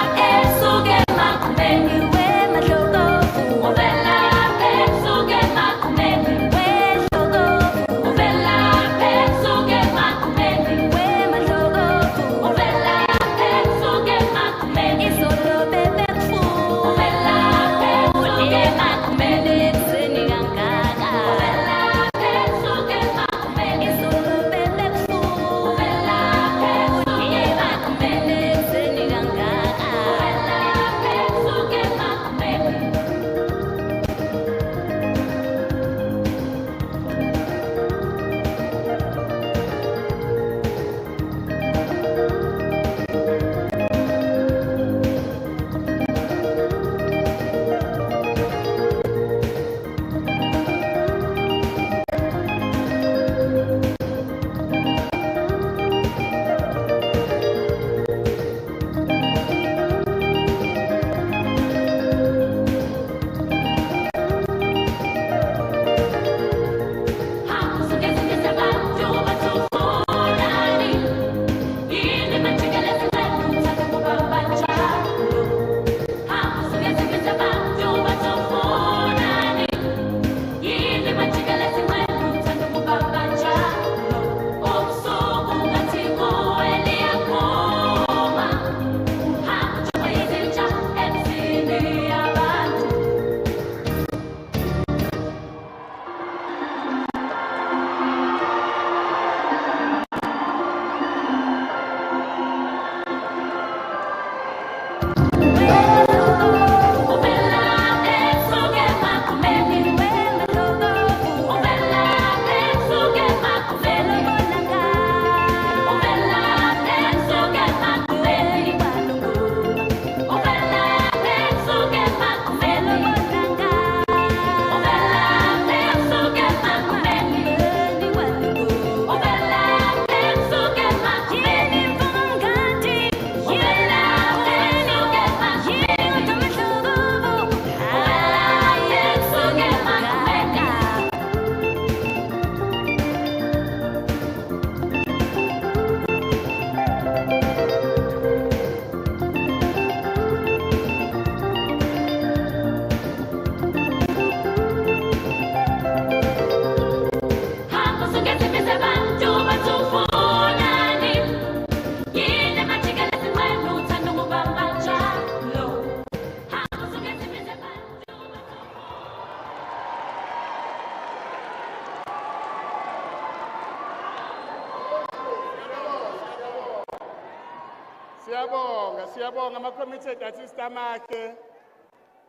Siyabonga ama-committed artist amakhe.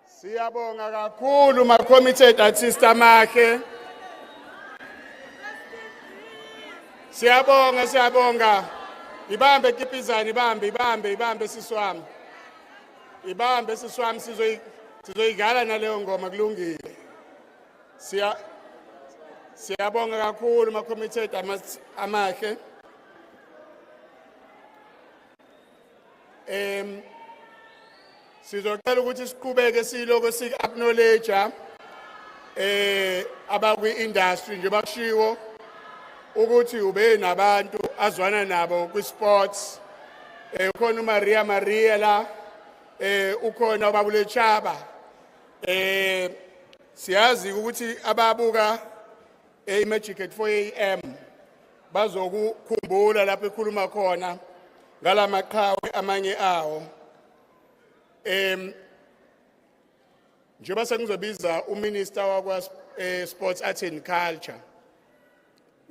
Siyabonga kakhulu ma-committed artist amakhe. Siyabonga. Ibambe kipizana, ibambe siswami. Ibambe siswami sizoyigala naleyo ngoma kulungile. Siyabonga kakhulu ma-committed amakhe. Sizocela ukuthi siqhubeke siloko sik-acknowledge abakwi-industry nje bakushiwo ukuthi ube nabantu azwana nabo kwi-sports. Ukhona uMaria la, ukhona ubabule Chaba. Siyazi ukuthi ababuka iMagic at 4 AM bazokukhumbula lapho ekhuluma khona ngalamaqhawe amanye awo. Njengoba sengizobiza uMinister wakwa Sports Arts and Culture,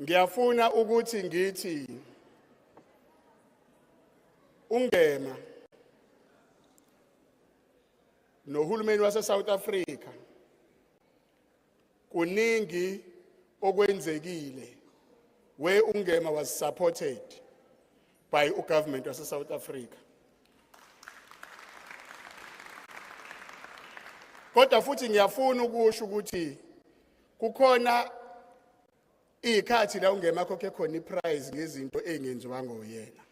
ngiyafuna ukuthi ngithi uNgema nohulumeni wase South Africa kuningi okwenzekile where uNgema was supported by ugovernment wase South Africa. Kodwa futhi ngiyafuna ukusho ukuthi kukhona ikhathi la uNgema khokhe khona iprize ngezinto engenziwanga uyena.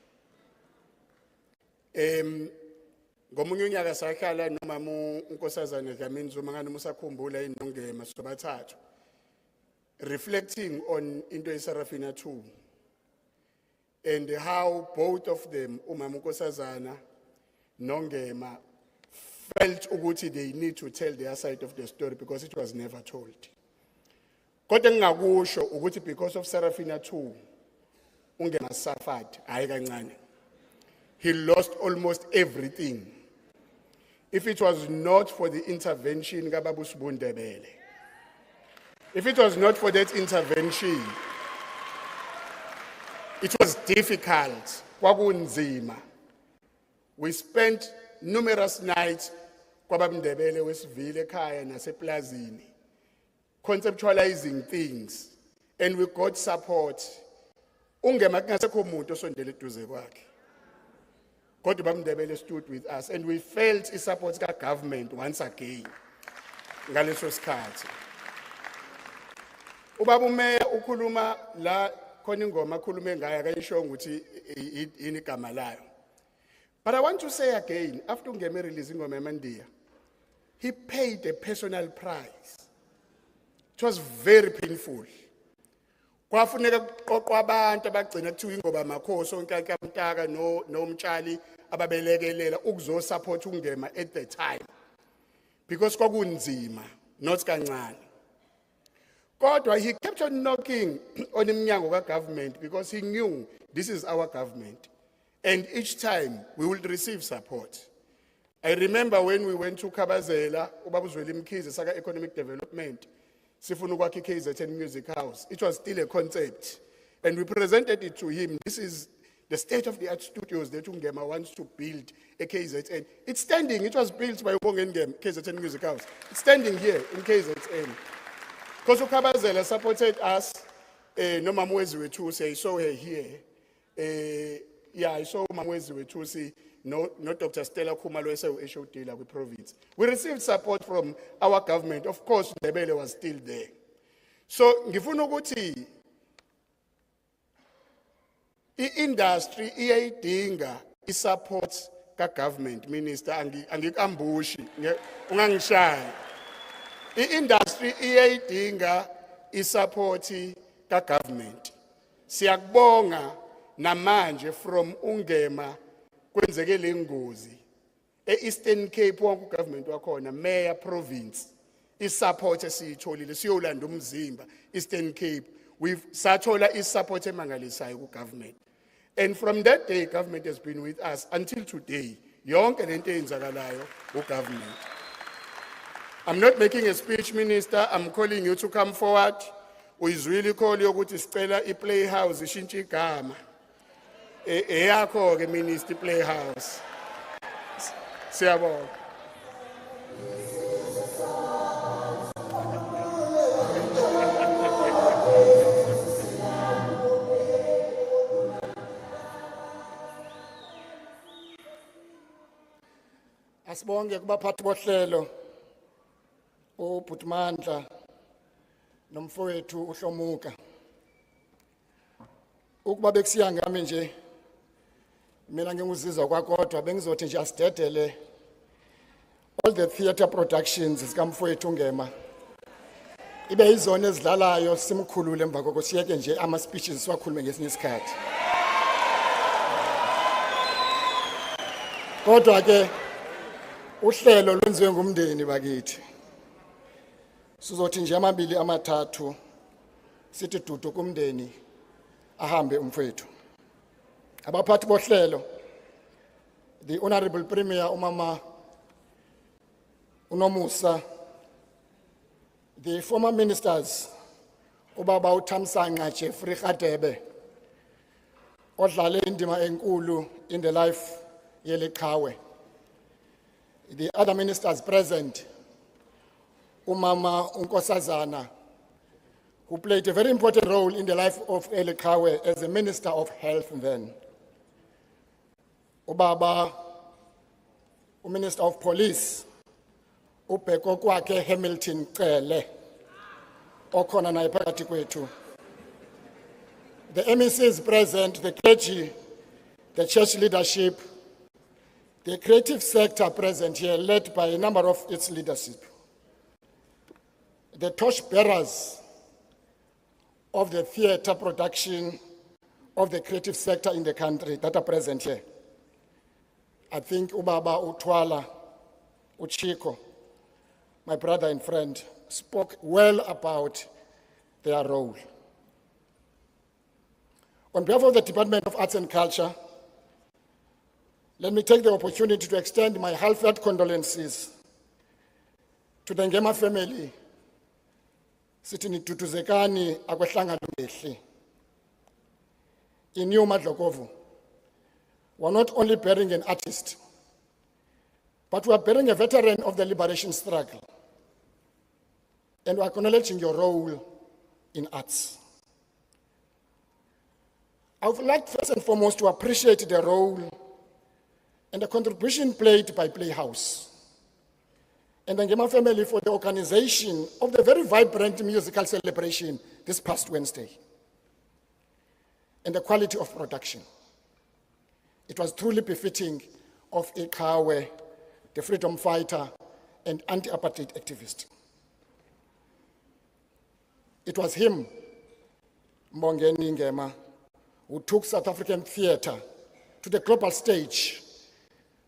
Ngomunye unyaka sahlala nomama uNkosazana Dlamini Zuma ngani musakhumbula iNongema sobathathu reflecting on into eSarafina 2 and how both of them umama uNkosazana noNgema felt ukuthi they need to tell their side of the story because it was never told. Kodwa ngingakusho ukuthi because of Sarafina 2 uNgema suffered hayi kancane. He lost almost everything. If it was not for the intervention kaBaba Sibundebele, if it was not for that intervention, it was difficult. Kwakunzima. We spent numerous nights kwaBaba Ndebele wesivile ekhaya naseplazini conceptualizing things, and we got support. Ungema kungasekho umuntu osondele eduze kwakhe. Kodwa uBaba Ndebele stood with us and we felt support ka government once again ngaleso sikhathi. Ubaba uMeya ukhuluma la khona ingoma akhulume ngayo akayisho ukuthi yini igama layo. But I want to say again, after Ngema releasing ingoma eMandiya, he paid a personal price. It was very painful. Kwafuneka kuqoqwa abantu abagcina kuthiwa ingoba amakhosi onke Mtaka noMtshali ababelekelela ukuzo support uNgema at the time because kwakunzima not kancane. Kodwa he kept on knocking on iminyango kagovernment because he knew this is our government and each time we will receive support. I remember when we went to Kabazela, uBaba uZweli Mkhize saka economic development, sifuna ukwakha iKZN Music House. It was still a concept and we presented it to him. This is the state-of-the-art studios that Ngema wants to build a KZN. It's standing. It was built by Mbongeni KZN Music House. It's standing here in KZN. Because uKabazela supported us. No Mamwezi Wethusi, I saw her here. I saw Mamwezi Wethusi. No, Dr. Stella Khumalo Esho with province. We received support from our government. Of course, Ndebele was still there. So, ngifuna ukuthi i-industry iyayidinga i-support ka-government, Minister, angikambushi, ungangishayi. I-industry iyayidinga i-support ka-government. Siyakubonga namanje from uNgema kwenzeke le ngozi e-Eastern Cape wonke ugovernment wakhona mayor province i-support esiyitholile siyolanda umzimba Eastern Cape we've sathola i-support emangalisayo ku-government and from that day government has been with us until today yonke lento eyenzakalayo u-government. I'm not making a speech, Minister. I'm calling you to come forward. Uyizwile call yokuthi sicela i-playhouse ishintshe igama eyakho ke Minister Playhouse. Siyabonga. Asibonge kubaphathi bohlelo uBhutmandla nomfowethu uHlomuka. Ukuba bekusiya ngami nje mina nginguzizwa kwakodwa bengizothi nje asidedele all the theatre productions zikamfowethu Ngema ibe yizona ezidlalayo simkhulule emva kokho siyeke nje ama speeches siwakhulume ngesinye isikhathi. Kodwa ke uhlelo lwenziwe ngumndeni bakithi. Sizothi nje amabili amathathu sithi dudu kumndeni ahambe umfowethu. Abaphathi bohlelo, the Honorable Premier umama uNomusa, the former ministers ubaba uThamsanqa Jeffrey Radebe odlale indima enkulu in the life yeleqhawe, the other ministers present, umama uNkosazana, who played a very important role in the life of eleqhawe as a minister of health then, ubaba uminister of police ubheko kwakhe Hamilton Cele okhona naye phakathi kwethu, the MECs present, the clergy, the church leadership, the creative sector present here led by a number of its leadership, the torch bearers of the theatre production of the creative sector in the country that are present here. I think ubaba uThwala uChiko, my brother and friend, spoke well about their role. On behalf of the Department of Arts and Culture, let me take the opportunity to extend my heartfelt condolences to the Ngema family. Sithi niduduzekani akwehlangana lehle. In you, Madlokovu, we're not only bearing an artist, but we are bearing a veteran of the liberation struggle. And we are acknowledging your role in arts. I would like first and foremost to appreciate the role and the contribution played by Playhouse and the Ngema family for the organization of the very vibrant musical celebration this past Wednesday, and the quality of production. It was truly befitting of Eqhawe, the freedom fighter and anti-apartheid activist. It was him, Mbongeni Ngema, who took South African theatre to the global stage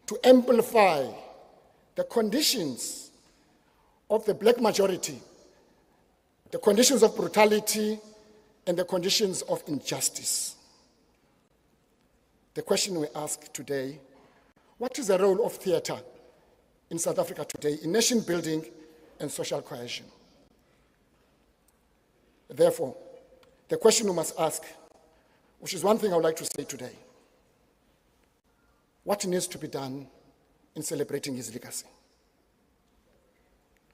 to amplify the conditions of the black majority, the conditions of brutality, and the conditions of injustice. The question we ask today, what is the role of theatre in South Africa today in nation building and social cohesion? Therefore, the question we must ask, which is one thing I would like to say today, what needs to be done in celebrating his legacy?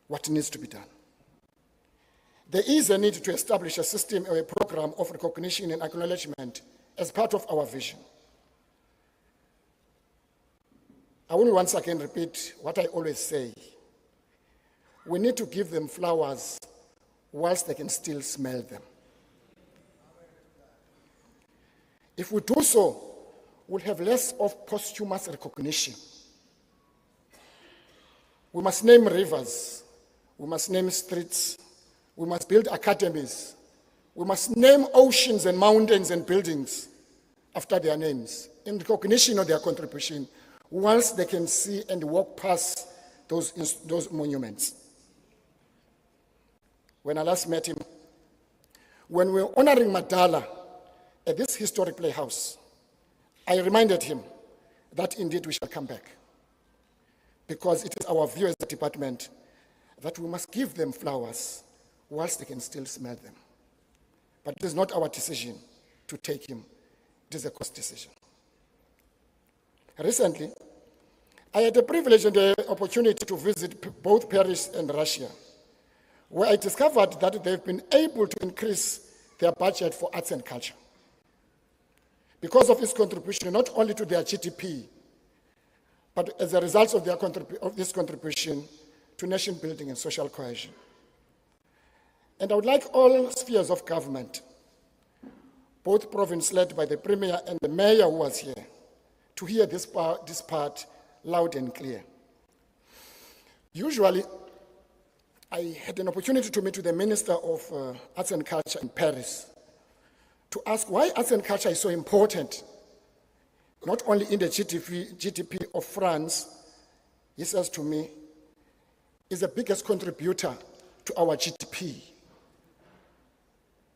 What needs to be done? There is a need to establish a system or a program of recognition and acknowledgement as part of our vision. I want to once again repeat what I always say. We need to give them flowers whilst they can still smell them. If we do so, we'll have less of posthumous recognition. We must name rivers, we must name streets, we must build academies, we must name oceans and mountains and buildings after their names in recognition of their contribution, once they can see and walk past those monuments. When I last met him, when we were honoring Madala at this historic playhouse, I reminded him that indeed we shall come back, because it is our view as a department that we must give them flowers whilst they can still smell them. But it is not our decision to take him. It is a cost decision. Recently, I had the privilege and the opportunity to visit both Paris and Russia, where I discovered that they've been able to increase their budget for arts and culture because of its contribution not only to their GDP, but as a result of, this contribution to nation building and social cohesion. And I would like all spheres of government, both province led by the Premier and the Mayor who was here, to hear this part loud and clear. Usually, I had an opportunity to meet with the Minister of Arts and Culture in Paris to ask why arts and culture is so important, not only in the GDP of France. He says to me, is the biggest contributor to our GDP.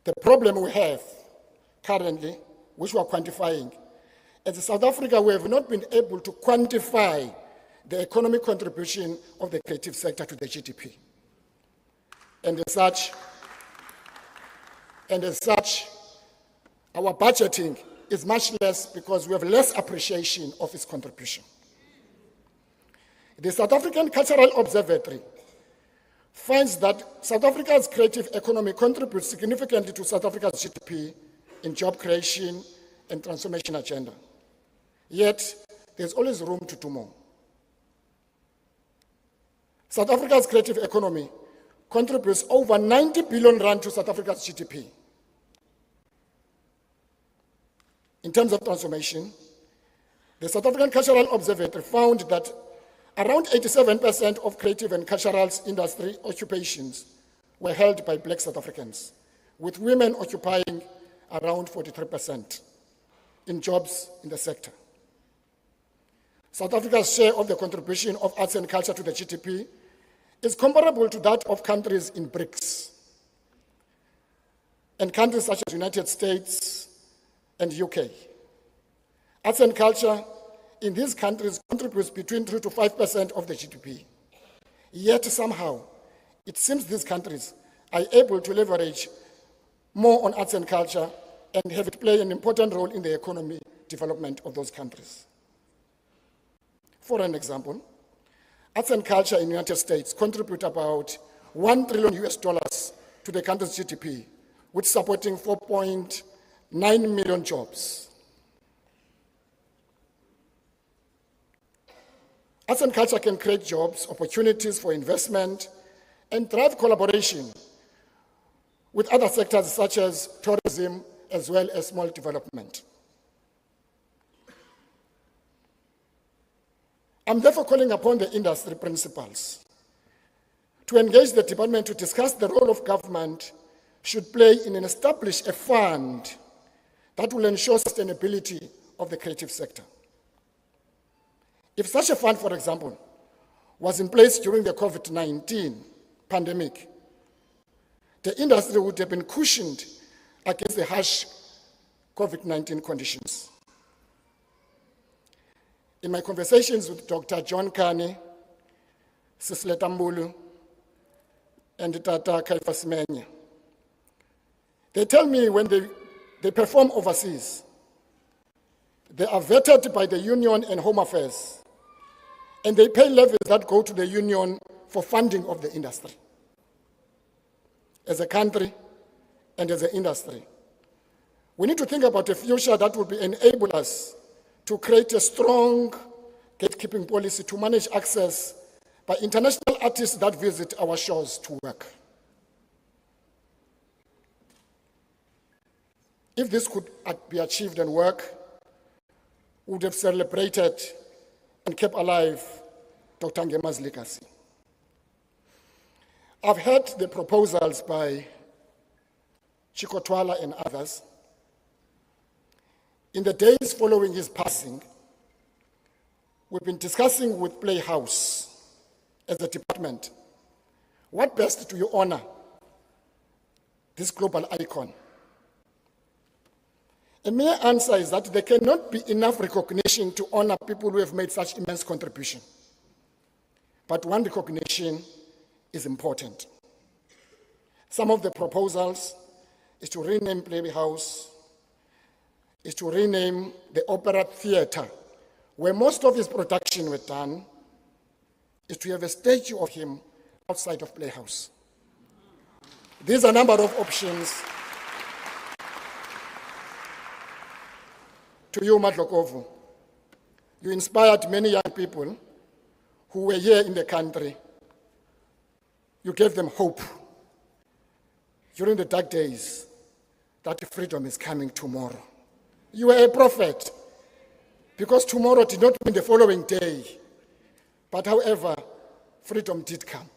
The problem we have currently, which we are quantifying, as South Africa, we have not been able to quantify the economic contribution of the creative sector to the GDP. And as such, our budgeting is much less because we have less appreciation of its contribution. The South African Cultural Observatory finds that South Africa's creative economy contributes significantly to South Africa's GDP in job creation and transformation agenda. Yet, there's always room to do more. South Africa's creative economy contributes over 90 billion rand to South Africa's GDP. In terms of transformation, the South African Cultural Observatory found that around 87% of creative and cultural industry occupations were held by Black South Africans, with women occupying around 43% in jobs in the sector. South Africa's share of the contribution of arts and culture to the GDP is comparable to that of countries in BRICS and countries such as United States and UK. Arts and culture in these countries contributes between 3 to 5% of the GDP. Yet somehow, it seems these countries are able to leverage more on arts and culture and have it play an important role in the economic development of those countries. For an example, arts and culture in the United States contribute about $1 trillion to the country's GDP, with supporting 4.9 million jobs. Arts and culture can create jobs, opportunities for investment, and drive collaboration with other sectors such as tourism, as well as small development. I'm therefore calling upon the industry principals to engage the department to discuss the role of government should play in and establish a fund that will ensure sustainability of the creative sector. If such a fund, for example, was in place during the COVID-19 pandemic, the industry would have been cushioned against the harsh COVID-19 conditions. In my conversations with Dr. John Kani, Sisile Tambulu, and Tata Caiphas Menya, they tell me when they perform overseas, they are vetted by the Union and Home Affairs, and they pay levies that go to the Union for funding of the industry. As a country and as an industry, we need to think about a future that will enable us to create a strong gatekeeping policy to manage access by international artists that visit our shores to work. If this could be achieved and work, we would have celebrated and kept alive Dr. Ngema's legacy. I've heard the proposals by Chico Twala and others. In the days following his passing, we've been discussing with Playhouse as a department, what best do you honor this global icon? A mere answer is that there cannot be enough recognition to honor people who have made such immense contribution. But one recognition is important. Some of the proposals is to rename Playhouse, is to rename the Opera Theatre where most of his production were done, is to have a statue of him outside of Playhouse. These are a number of options. To you, Madlokovu, you inspired many young people who were here in the country. You gave them hope during the dark days that freedom is coming tomorrow. You were a prophet, because tomorrow did not mean the following day. But however, freedom did come.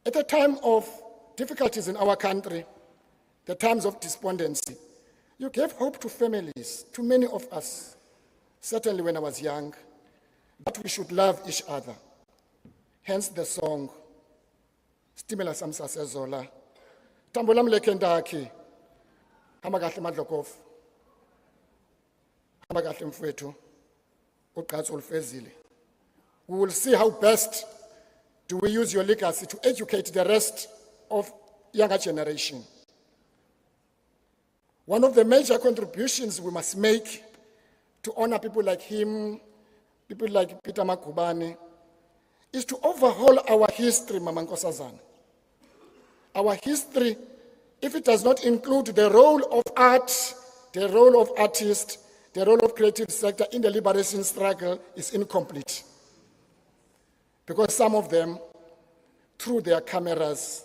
At the time of difficulties in our country, the times of despondency, you gave hope to families, to many of us, certainly when I was young, that we should love each other. Hence the song, Stimulus Amsasezola, Tambulam Lekendaki, Hamagathi Madlokov, Hamagathi Mfwetu, Uqatso Ulfezile. We will see how best do we use your legacy to educate the rest of younger generation. One of the major contributions we must make to honor people like him, people like Peter Makubane, is to overhaul our history, Mama Nkosazana. Our history, if it does not include the role of art, the role of artists, the role of creative sector in the liberation struggle, is incomplete. Because some of them, through their cameras,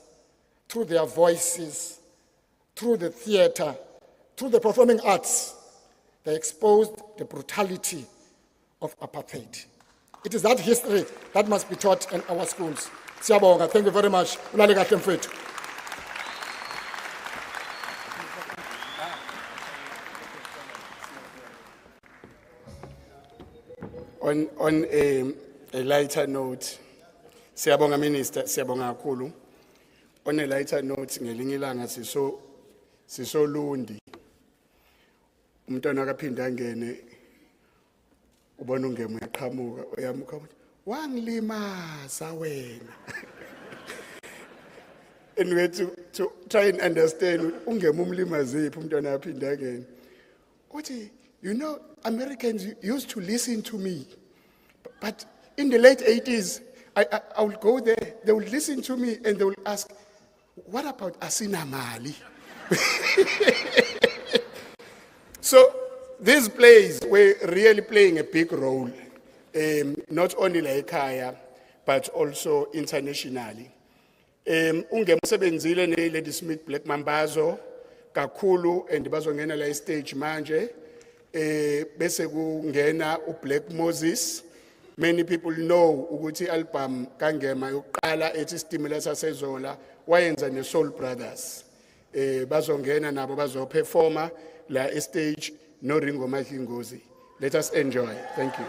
through their voices, through the theater, through the performing arts, they exposed the brutality of apartheid. It is that history that must be taught in our schools. Siyabonga, thank you very much. On a lighter note, siyabonga Minister, siyabonga kakhulu. On a lighter note, ngelinye ilanga siso Lundi. Umntwana akaphinda angene ubona uNgema uyaqhamuka uyamuka uthi wangilimaza wena. Anyway, to try and understand uNgema umlimaziphi umntwana akaphinda angene. Uthi, you know, Americans used to listen to me, but in the late 80s, I would go there, they would listen to me and they would ask, what about Asina Mali? So these plays were really playing a big role, not only like Kaya, but also internationally. Ungema usebenzile ne-Lady Smith Black Mambazo, kakhulu, and bazongena la stage manje, bese kungena uBlack Moses. Many people know ukuthi album kaNgema yokuqala ethi Stimulus Asezola wayenza ne-Soul Brothers. Bazongena nabo bazoperforma la stage no Ringo Makingozi. Let us enjoy. Thank you.